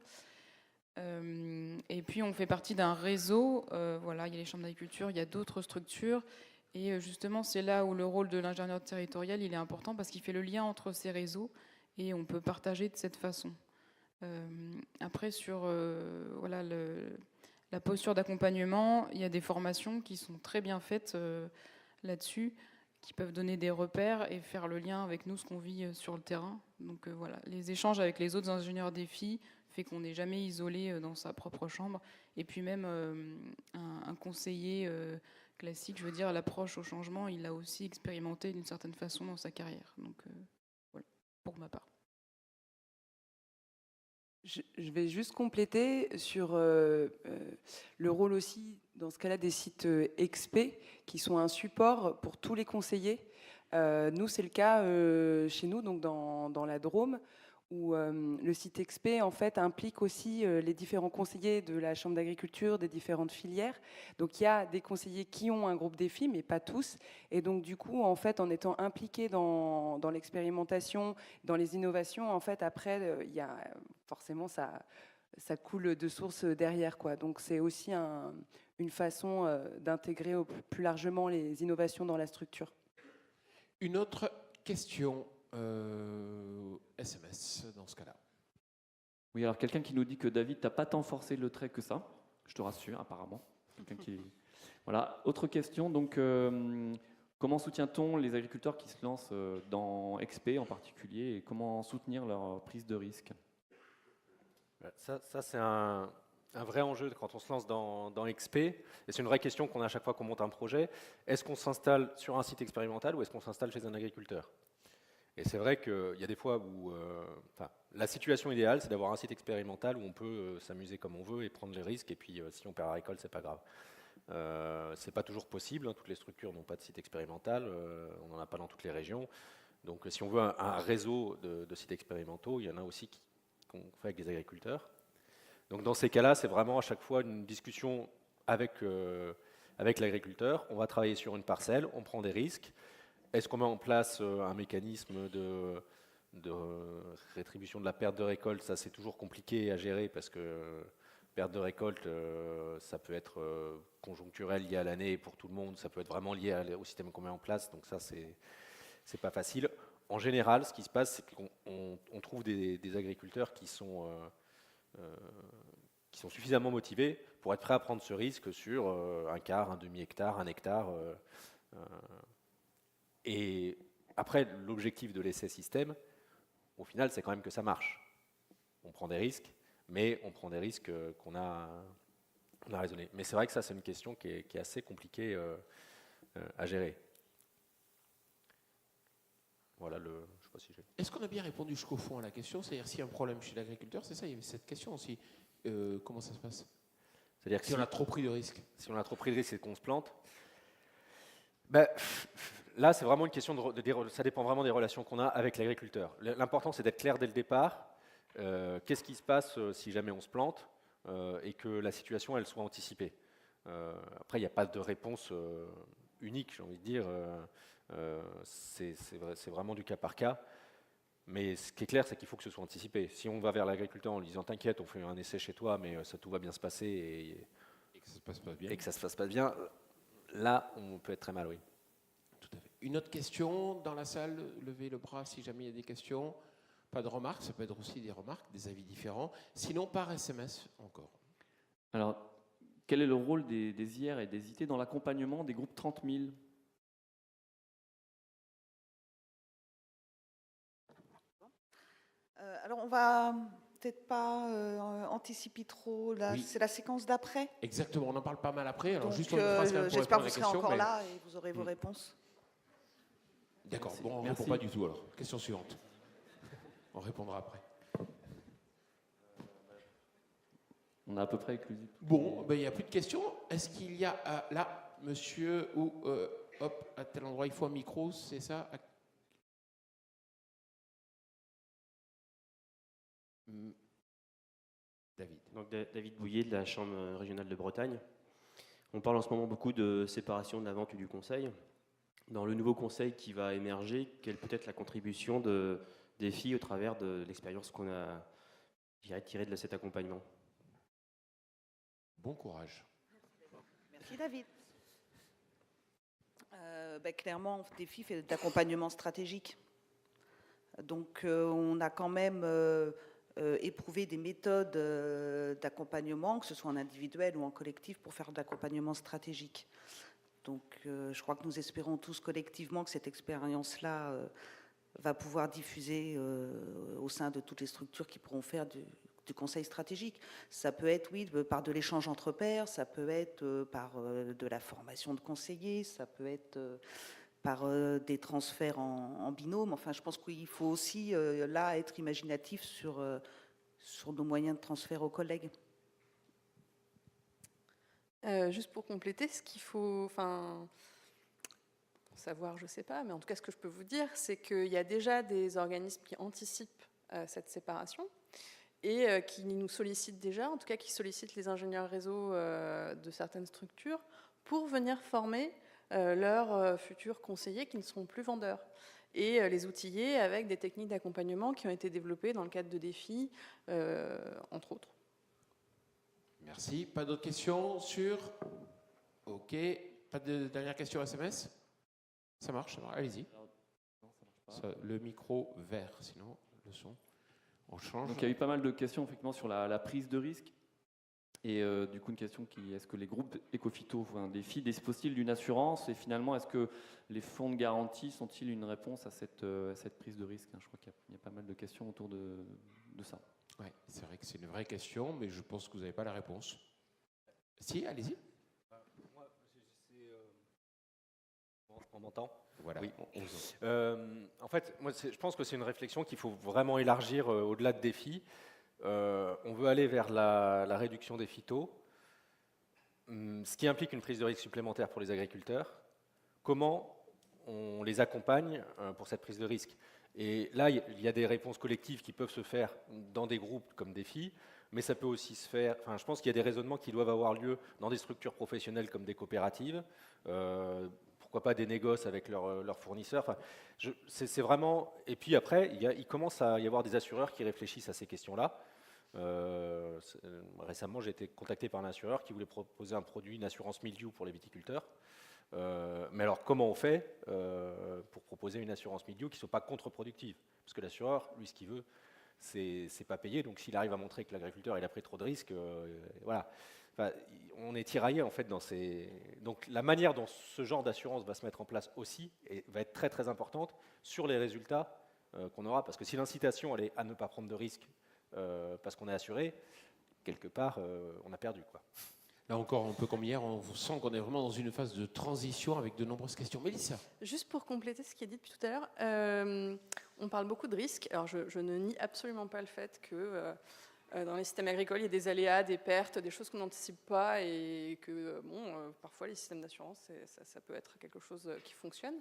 Et puis, on fait partie d'un réseau. Voilà, il y a les chambres d'agriculture, il y a d'autres structures. Et justement, c'est là où le rôle de l'ingénieur territorial il est important parce qu'il fait le lien entre ces réseaux et on peut partager de cette façon. Après, sur voilà, la posture d'accompagnement, il y a des formations qui sont très bien faites là-dessus, qui peuvent donner des repères et faire le lien avec nous, ce qu'on vit sur le terrain. Donc voilà, les échanges avec les autres ingénieurs Défi fait qu'on n'est jamais isolé dans sa propre chambre. Et puis même un conseiller classique, je veux dire, l'approche au changement, il l'a aussi expérimenté d'une certaine façon dans sa carrière. Donc voilà, pour ma part. Je vais juste compléter sur le rôle aussi, dans ce cas-là, des sites XP, qui sont un support pour tous les conseillers. Nous, c'est le cas chez nous, donc dans la Drôme, où le site Expé en fait implique aussi les différents conseillers de la Chambre d'agriculture, des différentes filières. Donc il y a des conseillers qui ont un groupe défi, mais pas tous. Et donc du coup, en fait, en étant impliqués dans l'expérimentation, dans les innovations, en fait, après, il y a forcément ça coule de source derrière, quoi. Donc c'est aussi une façon d'intégrer plus largement les innovations dans la structure. Une autre question SMS dans ce cas-là. Oui, alors quelqu'un qui nous dit que David, t'as pas tant forcé le trait que ça. Je te rassure, apparemment. Quelqu'un qui... Voilà. Autre question. Donc, comment soutient-on les agriculteurs qui se lancent dans XP en particulier, et comment soutenir leur prise de risque? Ça c'est un vrai enjeu quand on se lance dans XP, et c'est une vraie question qu'on a à chaque fois qu'on monte un projet. Est-ce qu'on s'installe sur un site expérimental ou est-ce qu'on s'installe chez un agriculteur? Et c'est vrai qu'il y a des fois où la situation idéale, c'est d'avoir un site expérimental où on peut s'amuser comme on veut et prendre les risques, et puis si on perd la récolte, c'est pas grave. C'est pas toujours possible, hein, toutes les structures n'ont pas de site expérimental, on n'en a pas dans toutes les régions. Donc si on veut un réseau de sites expérimentaux, il y en a aussi qu'on fait avec des agriculteurs. Donc dans ces cas-là, c'est vraiment à chaque fois une discussion avec l'agriculteur. On va travailler sur une parcelle, on prend des risques. Est-ce qu'on met en place un mécanisme de rétribution de la perte de récolte? Ça, c'est toujours compliqué à gérer parce que perte de récolte, ça peut être conjoncturel, lié à l'année pour tout le monde. Ça peut être vraiment lié au système qu'on met en place. Donc ça, c'est pas facile. En général, ce qui se passe, c'est qu'on trouve des agriculteurs qui sont suffisamment motivés pour être prêts à prendre ce risque sur un quart, un demi-hectare, un hectare. Et après, l'objectif de l'essai système, au final, c'est quand même que ça marche. On prend des risques, mais on prend des risques qu'on a raisonnés. Mais c'est vrai que ça, c'est une question qui est assez compliquée à gérer. Voilà, je sais pas si j'ai... Est-ce qu'on a bien répondu jusqu'au fond à la question? C'est-à-dire, s'il y a un problème chez l'agriculteur, c'est ça, il y avait cette question aussi. Comment ça se passe? C'est-à-dire que si on a trop pris de risques. Si on a trop pris de risques et qu'on se plante, là, c'est vraiment une question ça dépend vraiment des relations qu'on a avec l'agriculteur. L'important, c'est d'être clair dès le départ. Qu'est-ce qui se passe si jamais on se plante et que la situation, elle soit anticipée. Après, il n'y a pas de réponse unique, j'ai envie de dire. C'est vraiment du cas par cas. Mais ce qui est clair, c'est qu'il faut que ce soit anticipé. Si on va vers l'agriculteur en lui disant « T'inquiète, on fait un essai chez toi, mais tout va bien se passer et que ça se passe pas bien. Et que ça se passe pas bien », là, on peut être très mal, oui. Tout à fait. Une autre question dans la salle, levez le bras si jamais il y a des questions. Pas de remarques, ça peut être aussi des remarques, des avis différents. Sinon, par SMS encore. Alors, quel est le rôle des IR et des IT dans l'accompagnement des groupes 30 000 ? Alors, on va peut-être pas anticiper trop. Oui. C'est la séquence d'après. Exactement, on en parle pas mal après. Alors, Donc, juste une phrase quand même pour j'espère répondre que à vous la serez question. encore là et vous aurez vos réponses. D'accord, bon, on ne Merci. répond pas du tout alors. Question suivante. On répondra après. On a à peu près éclusif. Bon, il n'y a plus de questions. Est-ce qu'il y a là, monsieur, ou hop, à tel endroit, il faut un micro, c'est ça? David. Donc, David Bouillet de la Chambre régionale de Bretagne. On parle en ce moment beaucoup de séparation de la vente et du conseil. Dans le nouveau conseil qui va émerger, quelle peut être la contribution des filles au travers de l'expérience qu'on a tirée de cet accompagnement? Bon courage. Merci David. Clairement, DEFI fait de l'accompagnement stratégique. Donc on a quand même éprouvé des méthodes d'accompagnement, que ce soit en individuel ou en collectif, pour faire de l'accompagnement stratégique. Donc je crois que nous espérons tous collectivement que cette expérience-là va pouvoir diffuser au sein de toutes les structures qui pourront faire du conseil stratégique. Ça peut être, oui, par de l'échange entre pairs, ça peut être par de la formation de conseillers, ça peut être par des transferts en binôme. Enfin, je pense qu'il faut aussi, là, être imaginatif sur nos moyens de transfert aux collègues. Juste pour compléter, ce qu'il faut savoir, je ne sais pas, mais en tout cas, ce que je peux vous dire, c'est qu'il y a déjà des organismes qui anticipent cette séparation et qui nous sollicitent déjà, en tout cas qui sollicitent les ingénieurs réseau de certaines structures pour venir former leurs futurs conseillers qui ne seront plus vendeurs et les outiller avec des techniques d'accompagnement qui ont été développées dans le cadre de défis, entre autres. Merci. Pas d'autres questions sur... Ok. Pas de dernière question SMS? Ça marche, ça marche. Allez-y. Le micro vert, sinon le son. On change. Donc il y a eu pas mal de questions effectivement sur la prise de risque. Et du coup, une question qui est-ce que les groupes éco-phyto voient un défi, disposent-ils d'une assurance? Et finalement, est-ce que les fonds de garantie sont-ils une réponse à cette prise de risque? Je crois qu'il y a pas mal de questions autour de ça. Oui, c'est vrai que c'est une vraie question, mais je pense que vous n'avez pas la réponse. Si, allez-y. On m'entend? Voilà. Oui. En fait, moi, je pense que c'est une réflexion qu'il faut vraiment élargir au-delà de défis. On veut aller vers la réduction des phytos, ce qui implique une prise de risque supplémentaire pour les agriculteurs. Comment on les accompagne pour cette prise de risque? Et là, il y a des réponses collectives qui peuvent se faire dans des groupes comme défis, mais ça peut aussi se faire... Enfin, je pense qu'il y a des raisonnements qui doivent avoir lieu dans des structures professionnelles comme des coopératives, pourquoi pas des négoces avec leurs fournisseurs. Enfin, c'est vraiment... Et puis après, il commence à y avoir des assureurs qui réfléchissent à ces questions-là. Récemment, j'ai été contacté par un assureur qui voulait proposer un produit, une assurance mildiou pour les viticulteurs. Mais alors, comment on fait pour proposer une assurance mildiou qui ne soit pas contre-productive? Parce que l'assureur, lui, ce qu'il veut, c'est pas payer. Donc, s'il arrive à montrer que l'agriculteur il a pris trop de risques, voilà. Enfin, on est tiraillé en fait dans ces. Donc, la manière dont ce genre d'assurance va se mettre en place aussi va être très très importante sur les résultats qu'on aura. Parce que si l'incitation elle est à ne pas prendre de risques parce qu'on est assuré, quelque part, on a perdu, quoi. Là encore, un peu comme hier, on sent qu'on est vraiment dans une phase de transition avec de nombreuses questions. Mélissa. Juste pour compléter ce qui est dit depuis tout à l'heure, on parle beaucoup de risques. Alors, je ne nie absolument pas le fait que dans les systèmes agricoles, il y a des aléas, des pertes, des choses qu'on n'anticipe pas et que, parfois, les systèmes d'assurance, ça peut être quelque chose qui fonctionne.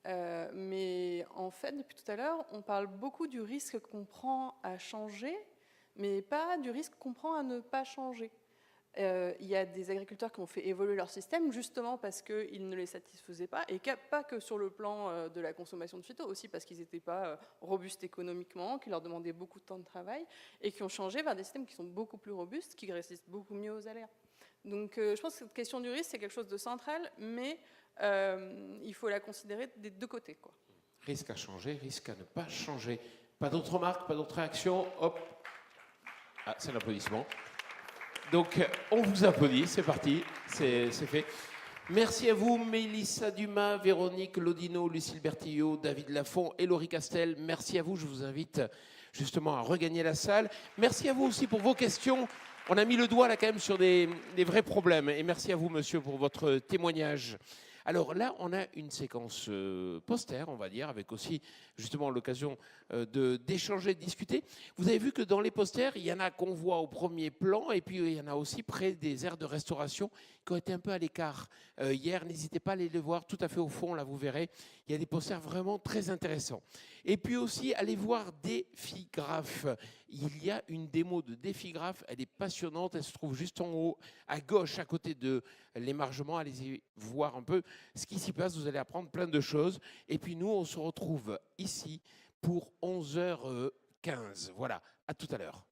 Mais en fait, depuis tout à l'heure, on parle beaucoup du risque qu'on prend à changer, mais pas du risque qu'on prend à ne pas changer. Il y a des agriculteurs qui ont fait évoluer leur système justement parce qu'ils ne les satisfaisaient pas, et pas que sur le plan de la consommation de phyto, aussi parce qu'ils n'étaient pas robustes économiquement, qui leur demandaient beaucoup de temps de travail, et qui ont changé vers des systèmes qui sont beaucoup plus robustes, qui résistent beaucoup mieux aux aléas. Donc je pense que cette question du risque, c'est quelque chose de central, mais il faut la considérer des deux côtés, quoi. Risque à changer, risque à ne pas changer. Pas d'autres remarques, pas d'autres réactions? Hop. Ah, c'est l'applaudissement. Donc, on vous applaudit, c'est parti, c'est fait. Merci à vous, Mélissa Dumas, Véronique Lodino, Lucille Bertillot, David Lafont et Laurie Castel. Merci à vous, je vous invite justement à regagner la salle. Merci à vous aussi pour vos questions. On a mis le doigt là quand même sur des vrais problèmes. Et merci à vous, monsieur, pour votre témoignage. Alors là, on a une séquence poster, on va dire, avec aussi justement l'occasion d'échanger, de discuter. Vous avez vu que dans les posters, il y en a qu'on voit au premier plan, et puis il y en a aussi près des aires de restauration qui ont été un peu à l'écart hier. N'hésitez pas à aller les voir tout à fait au fond, là vous verrez. Il y a des posters vraiment très intéressants. Et puis aussi, allez voir Défigraphe. Il y a une démo de Défigraphe, elle est passionnante, elle se trouve juste en haut, à gauche, à côté de l'émargement. Allez-y voir un peu ce qui s'y passe, vous allez apprendre plein de choses. Et puis nous, on se retrouve ici pour 11h15. Voilà, à tout à l'heure.